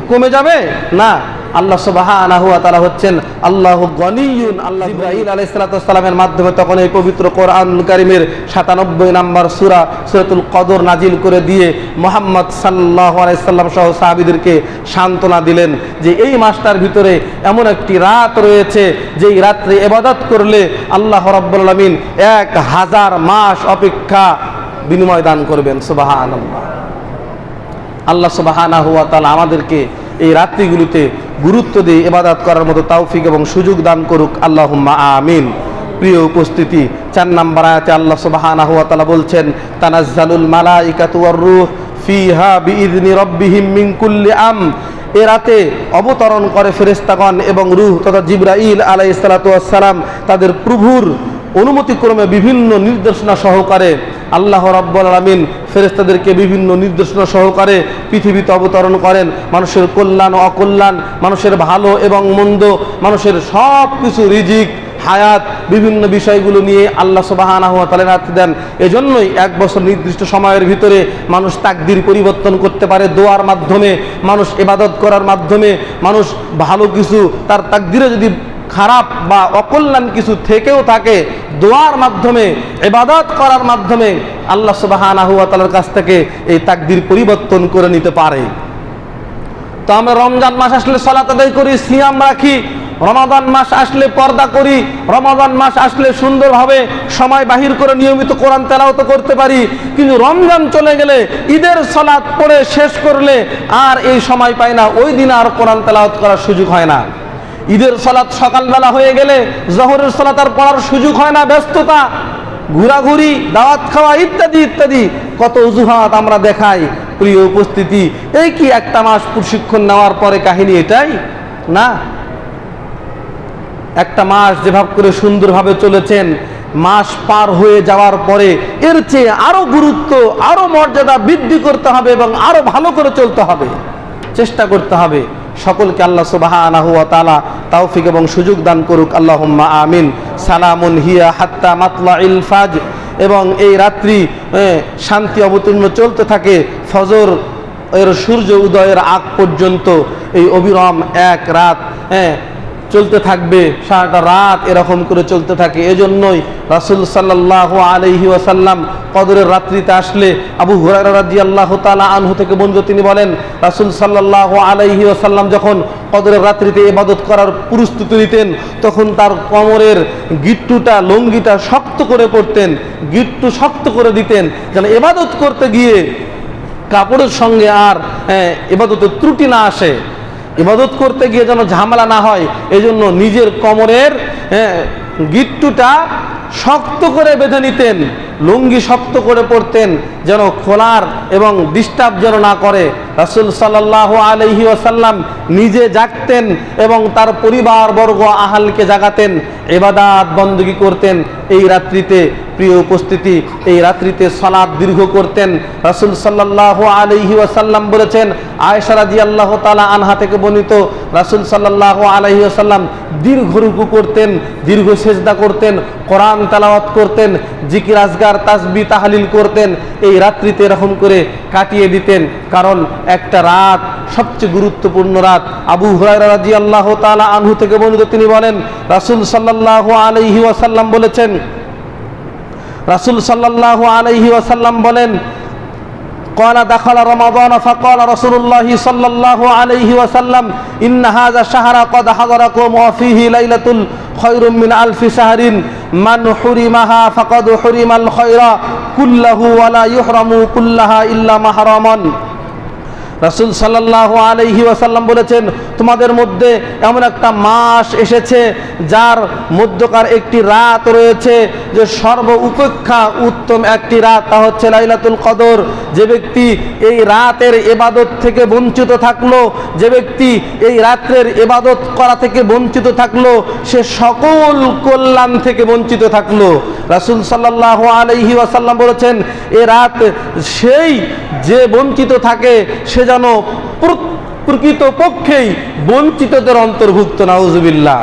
Speaker 1: কমে যাবে? না। আল্লাহ সুবহানাহু ওয়া তাআলা হচ্ছেন আল্লাহু গনিয়ুন। আল্লাহ জিবরাইল আলাইহিস সালাতু ওয়াস সালামের মাধ্যমে তখন এই পবিত্র কোরআনুল কারীমের 97 নম্বর সূরা সূরাতুল কদর নাজিল করে দিয়ে মুহাম্মদ সাল্লাল্লাহু আলাইহি সাল্লাম সহ সাহাবীদেরকে সান্ত্বনা দিলেন যে এই মাসটার ভিতরে এমন একটি রাত রয়েছে, যেই রাত্রে ইবাদত করলে আল্লাহ রাব্বুল আলামিন 1000 মাস অপেক্ষা বিনিময় দান করবেন। সুবহানাল্লাহ। আল্লাহ সুবহানাহু ওয়া তাআলা আমাদেরকে এই রাত্রিগুলিতে গুরুত্ব দিয়ে ইবাদত করার মতো তৌফিক এবং সুযোগ দান করুক, আল্লাহুম্মা আমিন। প্রিয় উপস্থিতি, 4 নম্বর আয়াতে আল্লাহ সুবহানাহু ওয়া তাআলা বলছেন, তানাজ্জালুল মালাইকাতু ওয়ার রূহ ফিহা বিইذনি রাব্বিহিম মিন কুল্লি এ রাতে অবতরণ করে ফেরেশতাগণ এবং রূহ তথা জিবরাইল আলাইহিস সালাতু ওয়াস সালাম তাদের প্রভুর অনুমতিক্রমে বিভিন্ন নির্দেশনা সহকারে আল্লাহ রাব্বুল আলামিন ফেরেশতাদেরকে বিভিন্ন নির্দেশনা সহকারে পৃথিবীতে অবতরণ করেন। মানুষের কল্যাণ ও অকল্যাণ, মানুষের ভালো এবং মন্দ, মানুষের সব কিছু রিজিক, হায়াত, বিভিন্ন বিষয়গুলো নিয়ে আল্লাহ সুবহানাহু ওয়া তাআলা রাত দেন। এজন্যই 1 বছর নির্দিষ্ট সময়ের ভিতরে মানুষ তাকদীর পরিবর্তন করতে পারে দোয়ার মাধ্যমে, মানুষ ইবাদত করার মাধ্যমে, মানুষ ভালো কিছু তার তাকদীরে যদি খারাপ বা অকল্যাণ কিছু থেকেও থাকে, দোয়ার মাধ্যমে, ইবাদত করার মাধ্যমে আল্লাহ সুবহানাহু ওয়া তাআলার কাছ থেকে এই তাকদীর পরিবর্তন করে নিতে পারে। তো আমরা রমজান মাস আসলে সালাত আদায় করি, সিয়াম রাখি, রমাদান মাস আসলে পর্দা করি, রমাদান মাস আসলে সুন্দরভাবে সময় বাহির করে নিয়মিত কোরআন তেলাওয়াত করতে পারি, কিন্তু রমজান চলে গেলে ঈদের সালাত পড়ে শেষ করলে আর এই সময় পাই না, ওই দিন আর কোরআন তেলাওয়াত করার সুযোগ হয় না। ঈদের সালাত সকালবেলা হয়ে গেলে জোহরের সালাত আর পড়ার সুযোগ হয় না, ব্যস্ততা, ঘোরাঘুরি, দাওয়াত খাওয়া ইত্যাদি ইত্যাদি কত অজুহাত আমরা দেখাই। প্রিয় উপস্থিতি, এই কি একটা মাস প্রশিক্ষণ নেওয়ার পরে কাহিনী এটাই? না। একটা মাস যেভাবে করে সুন্দরভাবে চলেছেন, মাস পার হয়ে যাওয়ার পরে এর চেয়ে আরো গুরুত্ব, আরো মর্যাদা বৃদ্ধি করতে হবে এবং আরো ভালো করে চলতে হবে, চেষ্টা করতে হবে। সকলকে আল্লাহ সুবহানাহু ওয়া তাআলা তৌফিক এবং সুযোগ দান করুক, আল্লাহুম্মা আমিন। সালামুন হিয়া হাত্তা মাতলাইল ফাজর, এবং এই রাত্রি শান্তি অবতীর্ণ চলতে থাকে ফজর এর সূর্য উদয়ের আগ পর্যন্ত। এই অবিরাম এক রাত চলতে থাকবে, সারাটা রাত এরকম করে চলতে থাকে। এজন্যই রাসূল সাল্লাল্লাহু আলাইহি ওয়াসাল্লাম কদরের রাত্রিতে আসলে, আবু হুরায়রা রাদিয়াল্লাহু তাআলা আনহু থেকে বর্ণিত, তিনি বলেন রাসূল সাল্লাল্লাহু আলাইহি ওয়াসাল্লাম যখন কদরের রাত্রিতে ইবাদত করার প্রস্তুতি নিতেন, তখন তার কোমরের গিট্টুটা, লুঙ্গিটা শক্ত করে পড়তেন, গিট্টু শক্ত করে দিতেন, যেন ইবাদত করতে গিয়ে কাপড়ের সঙ্গে আর ইবাদতের ত্রুটি না আসে, ইবাদত করতে গিয়ে যেন ঝামেলা না হয়। এজন্য নিজের কোমরের গিট্টুটা শক্ত করে বেঁধে নিতেন, লুঙ্গি শক্ত করে পরতেন, যেন খোলার এবং ডিস্টার্ব যেন না করে। রাসূল সাল্লাল্লাহু আলাইহি ওয়াসাল্লাম নিজে জাগতেন এবং তার পরিবারবর্গ আহালকে জাগাতেন, ইবাদত বندگی করতেন এই রাত্রিতে। প্রিয় উপস্থিতি, এই রাত্রিতে সালাত দীর্ঘ করতেন। রাসূল সাল্লাল্লাহু আলাইহি ওয়াসাল্লাম বলেছেন, আয়েশা রাদিয়াল্লাহু তাআলা আনহা থেকে বর্ণিত, রাসূল সাল্লাল্লাহু আলাইহি ওয়াসাল্লাম দীর্ঘ রুকু করতেন, দীর্ঘ সিজদা করতেন, কোরআন তেলাওয়াত করতেন, জিকির আজকার তাসবিহ তাহলিল করতেন। এই রাত্রিতে এরকম করে কাটিয়ে দিতেন, কারণ একটা রাত সবচেয়ে গুরুত্বপূর্ণ রাত। আবু হুরায়রা রাদিয়াল্লাহু তাআলা আনহু থেকে বর্ণিত, তিনি বলেন রাসূল সাল্লাল্লাহু আলাইহি ওয়াসাল্লাম বলেছেন, রাসূল সাল্লাল্লাহু আলাইহি ওয়াসাল্লাম বলেন, قال دخل رمضان فقال رسول الله صلى الله عليه وسلم إن هذا الشهر قد حضركم وفيه ليلة খায়রুম মিন আলফি শাহরিন মান হুরিমাহা ফাকাদ হুরিমাল খায়রা কুল্লাহু ওয়া লা ইহরামু কুল্লাহা ইল্লা মাহরামান। রাসূল সাল্লাল্লাহু আলাইহি ওয়াসাল্লাম বলেছেন, তোমাদের মধ্যে এমন একটা মাস এসেছে যার মধ্যকার একটি রাত রয়েছে যে সর্ব উপেক্ষা উত্তম একটি রাত, তা হচ্ছে লাইলাতুল কদর। যে ব্যক্তি এই রাতের ইবাদত থেকে বঞ্চিত থাকলো, যে ব্যক্তি এই রাতের ইবাদত করা থেকে বঞ্চিত থাকলো, সে সকল কল্যাণ থেকে বঞ্চিত থাকলো। রাসূল সাল্লাল্লাহু আলাইহি ওয়াসাল্লাম বলেছেন, এ রাত সেই যে বঞ্চিত থাকে সে যেন প্রকৃত পক্ষেই বঞ্চিতদের অন্তর্ভুক্ত। নাউজুবিল্লাহ।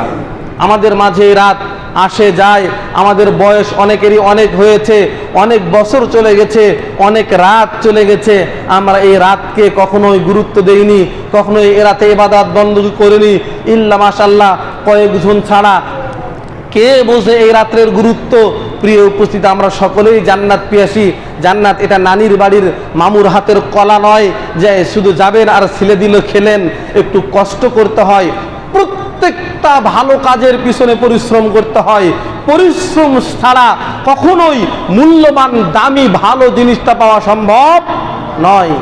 Speaker 1: আমাদের মাঝে এই রাত আসে যায়, আমাদের বয়স অনেকেরই অনেক হয়েছে, অনেক বছর চলে গেছে, অনেক রাত চলে গেছে, আমরা এই রাতকে কখনোই গুরুত্ব দেইনি, কখনোই এ রাতে ইবাদত বন্দী করিনি, ইল্লা মাশাআল্লাহ কয়েকজন ছাড়া। কে বোঝে এই রাত্রের গুরুত্ব? প্রিয় উপস্থিতি, আমরা সকলেই জান্নাত পিয়াসী। জান্নাত এটা নানির বাড়ির মামুর হাতের কলা নয় যে শুধু যাবেন আর ছেলে দিল খেলেন। একটু কষ্ট করতে হয়, প্রত্যেকটা ভালো কাজের পিছনে পরিশ্রম করতে হয়। পরিশ্রম ছাড়া কখনোই মূল্যবান দামি ভালো জিনিসটা পাওয়া সম্ভব নয়।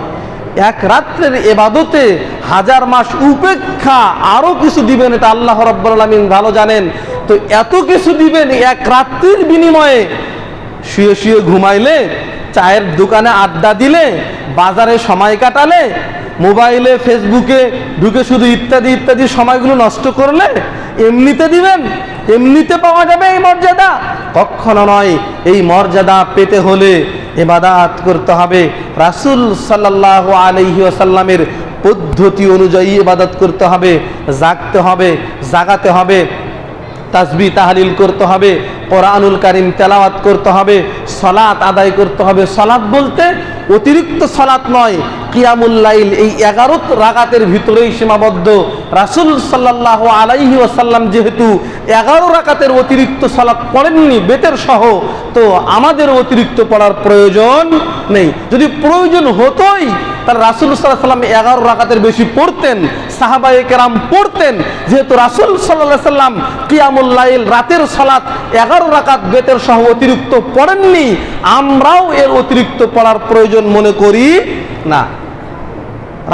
Speaker 1: এক রাত্রের ইবাদতে হাজার মাস উপেক্ষা আরো কিছু দিবেন, এটা আল্লাহ রাব্বুল আলামিন ভালো জানেন। তো এত কিছু দিবেন এক রাত্রির বিনিময়ে। শুয়ে শুয়ে ঘুমাইলে, চায়ের দোকানে আড্ডা দিলে, বাজারে সময় কাটালে, মোবাইলে ফেসবুকে ঢুকে শুধু ইত্যাদি ইত্যাদি সময়গুলো নষ্ট করলে এমনিতে দিবেন, এমনিতে পাওয়া যাবে এই মর্যাদা? কখনো নয়। এই মর্যাদা পেতে হলে ইবাদত করতে হবে, রাসূল সাল্লাল্লাহু আলাইহি ওয়াসাল্লামের পদ্ধতি অনুযায়ী ইবাদত করতে হবে, জাগতে হবে, জাগাতে হবে, তাসবিহ তাহলিল করতে হবে, কোরআনুল কারীম তেলাওয়াত করতে হবে, সালাত আদায় করতে হবে। সালাত বলতে অতিরিক্ত সালাত নয়, কিয়ামুল লাইল এই 11 রাকাতের ভিতরেই সীমাবদ্ধ। রাসূল সাল্লাল্লাহু আলাইহি ওয়াসাল্লাম যেহেতু 11 রাকাতের অতিরিক্ত সালাত পড়েননি বেতের সহ, তো আমাদের অতিরিক্ত পড়ার প্রয়োজন নেই। যদি প্রয়োজন হতোই তাহলে রাসূল সাল্লাল্লাহু আলাইহি ওয়াসাল্লাম 11 রাকাতের বেশি পড়তেন, সাহাবায়ে কেরাম পড়তেন। যেহেতু রাসূল সাল্লাল্লাহু আলাইহি ওয়াসাল্লাম কিয়ামুল লাইল রাতের সালাত 11 রাকাত বেতের সহ অতিরিক্ত পড়েননি, আমরাও এর অতিরিক্ত পড়ার প্রয়োজন মনে করি না।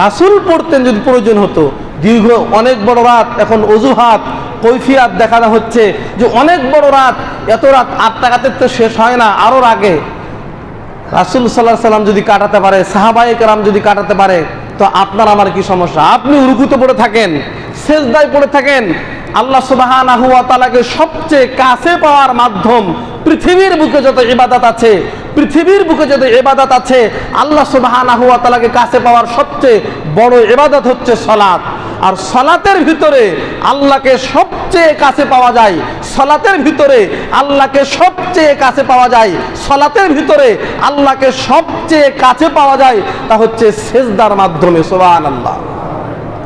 Speaker 1: রাসূল পড়তেন যদি প্রয়োজন হতো। দীর্ঘ অনেক বড় রাত, এখন অজুহাত কৈফিয়াত দেখানো হচ্ছে যে অনেক বড় রাত, এত রাত 8 টাকাতে তো শেষ হয় না, আরো আগে। রাসূল সাল্লাল্লাহু আলাইহি ওয়াসাল্লাম যদি কাটাতে পারে, সাহাবায়ে কেরাম যদি কাটাতে পারে, তো আপনার আমার কি সমস্যা? আপনি রুকুতে পড়ে থাকেন, সিজদায় পড়ে থাকেন। আল্লাহ সুবহানাহু ওয়া তাআলাকে সবচেয়ে কাছে পাওয়ার মাধ্যম, পৃথিবীর বুকে যত ইবাদত আছে, পৃথিবীর বুকে যত ইবাদত আছে, আল্লাহ সুবহানাহু ওয়া তাআলাকে কাছে পাওয়ার সবচেয়ে বড় ইবাদত হচ্ছে সালাত। আর সালাতের ভিতরে আল্লাহকে সবচেয়ে কাছে পাওয়া যায়, সালাতের ভিতরে আল্লাহকে সবচেয়ে কাছে পাওয়া যায়, সালাতের ভিতরে আল্লাহকে সবচেয়ে কাছে পাওয়া যায়, তা হচ্ছে সিজদার মাধ্যমে। সুবহানাল্লাহ।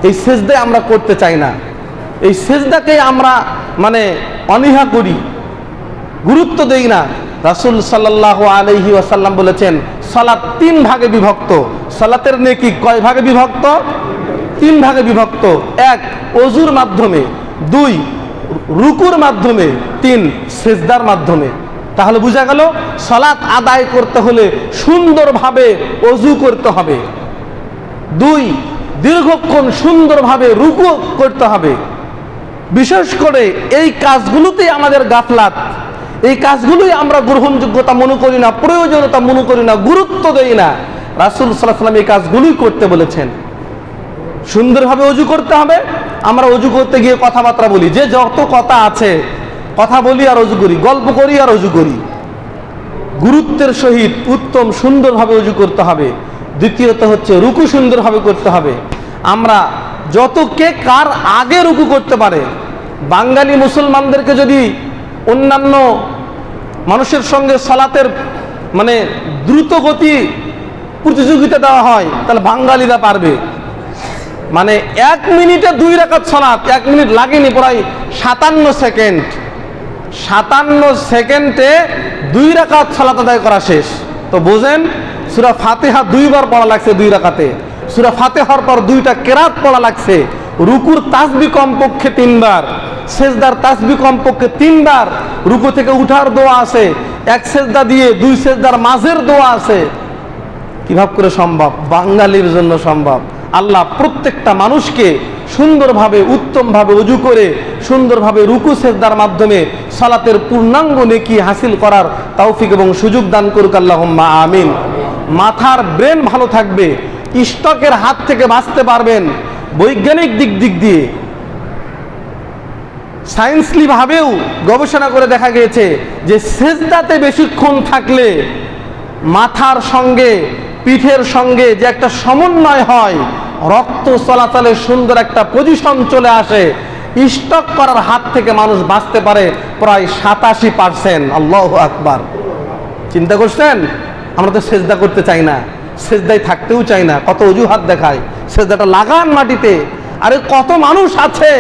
Speaker 1: এই সিজদা আমরা করতে চাই না, এই সিজদাকে আমরা অনীহা করি, গুরুত্ব দেই না। রাসূল সাল্লাল্লাহু আলাইহি ওয়াসাল্লাম বলেছেন, সালাত 3 ভাগে বিভক্ত। সালাতের নেকি কয় ভাগে বিভক্ত? 3 ভাগে বিভক্ত। 1 ওযুর মাধ্যমে, 2 রুকুর মাধ্যমে, 3 সিজদার মাধ্যমে। তাহলে বোঝা গেল সালাত আদায় করতে হলে সুন্দরভাবে ওযু করতে হবে, 2 দীর্ঘক্ষণ সুন্দরভাবে রুকু করতে হবে। বিশেষ করে এই কাজগুলোতেই আমাদের গাফলাত, এই কাজগুলোই আমরা গ্রহণযোগ্যতা মনে করি না, প্রয়োজনীয়তা মনে করি না, গুরুত্ব দেই না। রাসূল সাল্লাল্লাহু আলাইহি ওয়াসাল্লাম এই কাজগুলোই করতে বলেছেন। সুন্দরভাবে ওযু করতে হবে। আমরা ওযু করতে গিয়ে কথাবার্তা বলি, যে যত কথা আছে কথা বলি আর ওযু করি, গল্প করি আর ওযু করি। গুরুত্বের সহিত উত্তম সুন্দরভাবে ওযু করতে হবে। দ্বিতীয়ত হচ্ছে রুকু সুন্দরভাবে করতে হবে। আমরা যত কে কার আগে রুকু করতে পারে, বাঙালি মুসলমানদেরকে যদি অন্যান্য মানুষের সঙ্গে সালাতের দ্রুত গতি প্রতিযোগিতা দেওয়া হয়, তাহলে বাঙালিরা পারবে। 1 মিনিটে 2 রাকাত সালাত, 1 মিনিট লাগেনি, প্রায় 57 সেকেন্ড। 57 সেকেন্ডে 2 রাকাত সালাত আদায় করা শেষ। তো বোঝেন, সূরা ফাতিহা 2 বার পড়া লাগছে 2 রাকাতে, সূরা ফাতিহার পর 2টা কেরাত পড়া লাগছে, রুকুর তাসবিহ কমপক্ষে 3 বার, সেজদার তাসবিহ কমপক্ষে 3 বার, রুকু থেকে উঠার দোয়া আছে, এক সেজদা দিয়ে 2 সেজদার মাঝের দোয়া আছে। কিভাবে করে সম্ভব? বাঙালির জন্য সম্ভব। আল্লাহ প্রত্যেকটা মানুষকে সুন্দরভাবে উত্তমভাবে ওযু করে সুন্দরভাবে রুকু সেজদার মাধ্যমে সালাতের পূর্ণাঙ্গ নেকি হাসিল করার তৌফিক এবং সুযোগ দান করুক আল্লাহুম্মা আমিন। মাথার ব্রেন ভালো থাকবে, স্টকের হাত থেকে বাঁচতে পারবেন। বৈজ্ঞানিক দিক দিয়ে সায়েন্সলি ভাবেও গবেষণা করে দেখা গিয়েছে যে সেজদাতে বেশিক্ষণ থাকলে মাথার সঙ্গে পিঠের সঙ্গে যে একটা সমন্বয় হয়, রক্ত চলাচলের সুন্দর একটা পজিশন চলে আসে, স্টক করার হাত থেকে মানুষ বাঁচতে পারে প্রায় 87%। আল্লাহু আকবার। চিন্তা করছেন? আমরা তো সেজদা করতে চাই না, সেজদায় থাকতেও চাই না, কত অজুহাত দেখায়। সেজদাটা লাগান মাটিতে। আরে কত মানুষ আছে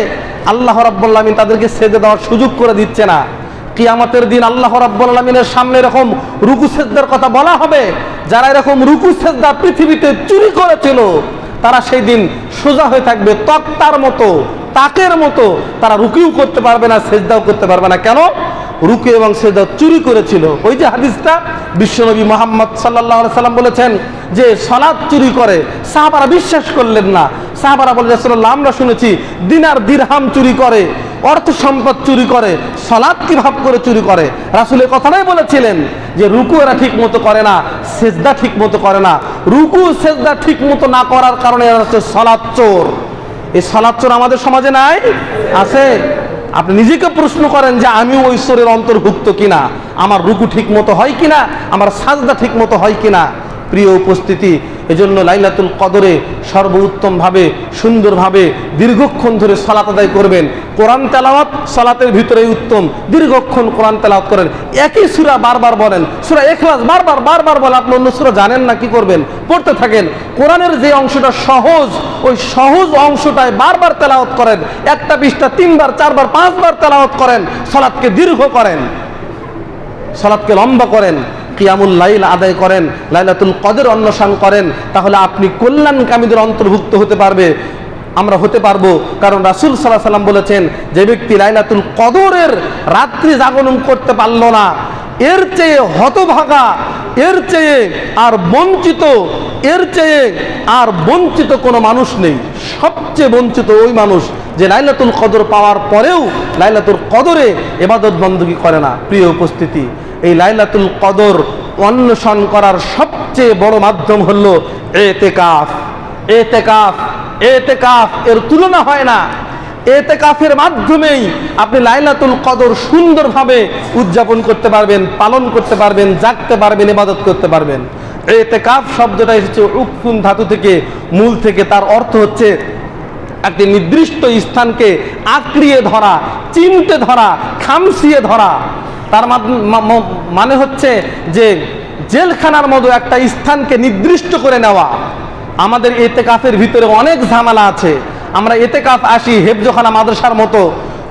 Speaker 1: আল্লাহ রাব্বুল আলামিন তাদেরকে সেজদা দেওয়ার সুযোগ করে দিচ্ছে না। কিয়ামতের দিন আল্লাহ রাব্বুল আলামিনের সামনে এরকম রুকু সেজদার কথা বলা হবে, যারা এরকম রুকু সেজদা পৃথিবীতে চুরি করেছিল তারা সেই দিন সোজা হয়ে থাকবে তক্তার মতো, তাকের মতো। তারা রুকুও করতে পারবে না, সেজদাও করতে পারবে না। কেন? রুকু এবং সেজদা চুরি করেছিল। ওই যে হাদিসটা বিশ্বনবী মুহাম্মদ সাল্লাল্লাহু আলাইহি সাল্লাম বলেছেন যে সালাত চুরি করে, সাহাবারা বিশ্বাস করলেন না। সাহাবারা বলে, রাসূলুল্লাহ আমরা শুনেছি দিনার দিরহাম চুরি করে, অর্থ সম্পদ চুরি করে, সালাত কিভাবে করে চুরি করে? রাসূলের কথাটাই বলেছিলেন যে রুকু এরা ঠিক মতো করে না, সেজদা ঠিক মতো করে না। রুকু সেজদা ঠিক মতো না করার কারণে এরা হচ্ছে সালাত চোর। এই সালাত চোর আমাদের সমাজে নাই? আছে। আপনি নিজেকে প্রশ্ন করেন যে আমি ওই চোরের অন্তর্ভুক্ত কিনা, আমার রুকু ঠিক মতো হয় কিনা, আমার সাজদা ঠিক মতো হয় কিনা। প্রিয় উপস্থিতি, এজন্য লাইলাতুল কদরে সর্বোত্তমভাবে সুন্দরভাবে দীর্ঘক্ষণ ধরে সালাত আদায় করবেন। কোরআন তেলাওয়াত সালাতের ভিতরেই উত্তম। দীর্ঘক্ষণ কোরআন তেলাওয়াত করেন, একই সূরা বারবার বলেন, সূরা ইখলাস বারবার বলেন। আপনি অন্য সূরা জানেন না, কি করবেন? পড়তে থাকেন। কোরআনের যে অংশটা সহজ, ওই সহজ অংশটায় বারবার তেলাওয়াত করেন। একটা পৃষ্ঠা 3 বার 4 বার 5 বার তেলাওয়াত করেন। সালাতকে দীর্ঘ করেন, সালাতকে লম্বা করেন, কিয়ামুল লাইল আদায় করেন, লাইলাতুল কদর অন্বেষণ করেন। তাহলে আপনি কল্যাণকামীদের অন্তর্ভুক্ত হতে পারবে, আমরা হতে পারবো। কারণ রাসূল সাল্লাল্লাহু আলাইহি সাল্লাম বলেছেন, যে ব্যক্তি লাইলাতুল কদরের রাত্রি জাগরণ করতে পারল না, এর চেয়ে হতভাগা, এর চেয়ে আর বঞ্চিত, এর চেয়ে আর বঞ্চিত কোনো মানুষ নেই। সবচেয়ে বঞ্চিত ওই মানুষ যে লাইলাতুল কদর পাওয়ার পরেও লাইলাতুল কদরে ইবাদত বندگی করে না। প্রিয় উপস্থিতি, এই লাইলাতুল কদর অন্বেষণ করার সবচেয়ে বড় মাধ্যম হলো ইতিকাফ। ইতিকাফ, ইতিকাফ এর তুলনা হয় না। ইতিকাফের মাধ্যমেই আপনি লাইলাতুল কদর সুন্দরভাবে উদযাপন করতে পারবেন, পালন করতে পারবেন, জাগতে পারবেন, ইবাদত করতে পারবেন। ইতিকাফ শব্দটা এসেছে উকফুন ধাতু থেকে, মূল থেকে। তার অর্থ হচ্ছে একটি নির্দিষ্ট স্থানকে আঁকড়িয়ে ধরা, চিমটে ধরা, খামচিয়ে ধরা। তার মানে হচ্ছে যে জেলখানার মতো একটা স্থানকে নির্দিষ্ট করে নেওয়া। আমাদের ইতিকাফের ভিতরে অনেক ঝামেলা আছে। আমরা ইতিকাফ আসি হেফজখানা মাদ্রাসার মতো,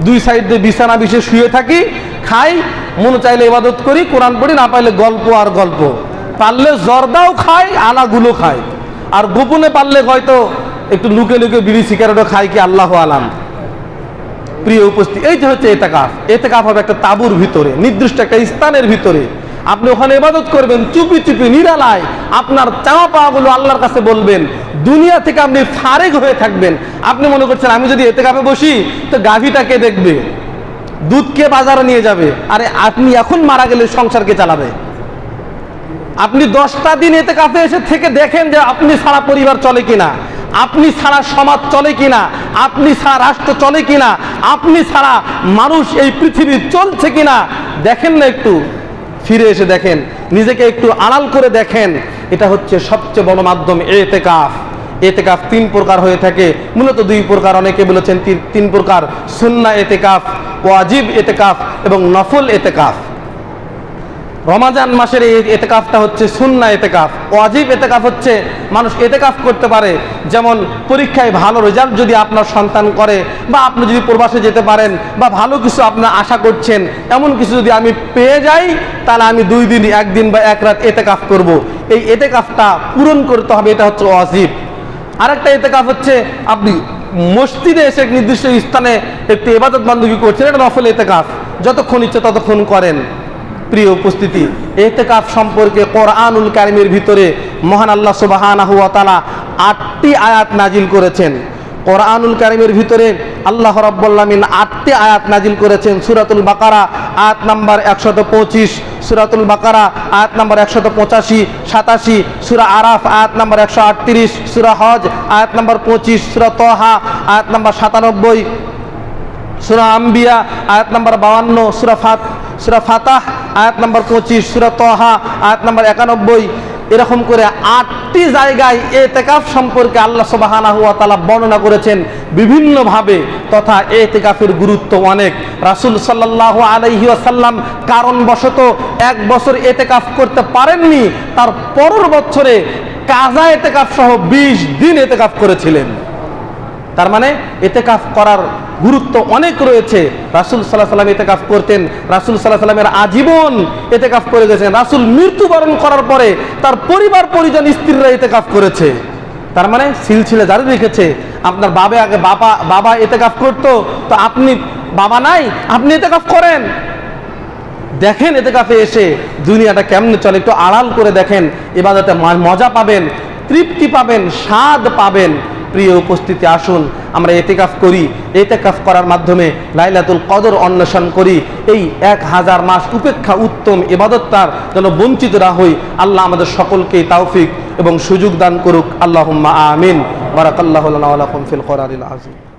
Speaker 1: 2 সাইড দিয়ে বিছানা বিছিয়ে শুয়ে থাকি, খাই, মনে চাইলে ইবাদত করি, কোরআন পড়ি, না পাইলে গল্প আর গল্প। পারলে জর্দাও খাই, আলাগুলো খাই, আর গোপনে পারলে হয়তো একটু লুকে লুকে বিড়ি সিগারেটও খাই, কি আল্লাহু আলাম। প্রিয় উপস্থিতি, এই যে হচ্ছে ইতিকাফ। ইতিকাফ হবে একটা তাঁবুর ভিতরে, নির্দিষ্ট একটা স্থানের ভিতরে। আপনি ওখানে ইবাদত করবেন, চুপি চুপি নিরালায় আপনার চাওয়া পাওয়াগুলো আল্লাহর কাছে বলবেন। দুনিয়া থেকে আপনি ফারেক হয়ে থাকবেন। আপনি মনে করছেন আমি যদি ইতিকাফে বসি তো গাভীটা কে দেখবে, দুধ কে বাজারে নিয়ে যাবে? আরে আপনি এখন মারা গেলে সংসার কে চালাবে? আপনি 10টা দিন ইতিকাফে এসে থেকে দেখেন যে আপনি সারা পরিবার চলে কিনা, আপনি ছাড়া সমাজ চলে কিনা, আপনি ছাড়া রাষ্ট্র চলে কিনা, আপনি ছাড়া মানুষ এই পৃথিবী চলছে কিনা। দেখেন না, একটু ফিরে এসে দেখেন, নিজেকে একটু আড়াল করে দেখেন। এটা হচ্ছে সবচেয়ে বড় মাধ্যম ইতিকাফ। ইতিকাফ 3 প্রকার হয়ে থাকে, মূলত 2 প্রকার। অনেকে বলেছেন 3 প্রকার: সুন্নাহ ইতিকাফ, ওয়াজিব ইতিকাফ এবং নফল ইতিকাফ। রমাজান মাসের এই ইতিকাফটা হচ্ছে সুন্নাহ ইতিকাফ। ওয়াজিব ইতিকাফ হচ্ছে মানুষ ইতিকাফ করতে পারে, যেমন পরীক্ষায় ভালো রেজাল্ট যদি আপনার সন্তান করে, বা আপনি যদি প্রবাসে যেতে পারেন, বা ভালো কিছু আপনার আশা করছেন, এমন কিছু যদি আমি পেয়ে যাই, তাহলে আমি 2 দিন, 1 দিন বা 1 রাত ইতিকাফ করব। এই ইতিকাফটা পূরণ করতে হবে, এটা হচ্ছে ওয়াজিব। আরেকটা ইতিকাফ হচ্ছে আপনি মসজিদে এসে এক নির্দিষ্ট স্থানে একটি ইবাদত বান্দগি করছেন, এটা নফল ইতিকাফ, যতক্ষণ ইচ্ছে ততক্ষণ করেন। প্রিয় উপস্থিতি, ইতিকাফ সম্পর্কে কোরআনুল কারীমের ভিতরে মহান আল্লাহ সুবহানাহু ওয়া তাআলা 8টি আয়াত নাজিল করেছেন। কোরআনুল কারীমের ভিতরে আল্লাহ রাব্বুল আলামিন 8টি আয়াত নাজিল করেছেন। সূরাতুল বাকারা আয়াত নাম্বার 125, সূরাতুল বাকারা আয়াত নাম্বার 185, 87, সূরা আরাফ আয়াত নাম্বার 138, সূরা হজ আয়াত নাম্বার 25, সূরা তাহা আয়াত নাম্বার 97, সূরা আম্বিয়া আয়াত নাম্বার 52, সূরা ফাতাহ আয়াত নাম্বার 25, সূরা তাহা আয়াত নাম্বার 91। এরকম করে 8টি জায়গায় ইতিকাফ সম্পর্কে আল্লাহ সুবহানাহু ওয়া তাআলা বর্ণনা করেছেন বিভিন্নভাবে, তথা ইতিকাফের গুরুত্ব অনেক। রাসূল সাল্লাল্লাহু আলাইহি ওয়াসাল্লাম কারণবশত 1 বছর ইতিকাফ করতে পারেননি, তার পরের বছরে কাজা ইতিকাফ সহ 20 দিন ইতিকাফ করেছিলেন। তার মানে ইতিকাফ করার গুরুত্ব অনেক রয়েছে। রাসূল সাল্লাল্লাহু আলাইহি ওয়াসাল্লাম ইতিকাফ করতেন, রাসূল সাল্লাল্লাহু আলাইহি ওয়াসাল্লামের আজীবন ইতিকাফ করে গেছেন। রাসূল মৃত্যুবরণ করার পরে তার পরিবার পরিজন স্ত্রীরা ইতিকাফ করেছে। তার মানে সিলসিলা জারি রেখেছে। আপনার বাবা ইতিকাফ করতো, তো আপনি বাবা নাই, আপনি ইতিকাফ করেন। দেখেন ইতিকাফে এসে দুনিয়াটা কেমনে চলে, একটু আড়াল করে দেখেন, ইবাদতে মজা পাবেন, তৃপ্তি পাবেন, স্বাদ পাবেন। প্রিয় উপস্থিতি, আসুন আমরা ইতিকাফ করি। ইতিকাফ করার মাধ্যমে লাইলাতুল কদর অন্বেষণ করি। এই 1000 মাস উপেক্ষা উত্তম ইবাদতটার যেন বঞ্চিত না হই। আল্লাহ আমাদের সকলকে তৌফিক এবং সুযোগ দান করুক। আল্লাহুম্মা আমিন। বারাকাল্লাহু লানা ওয়া লাকুম ফিল কোরআনিল আযীম।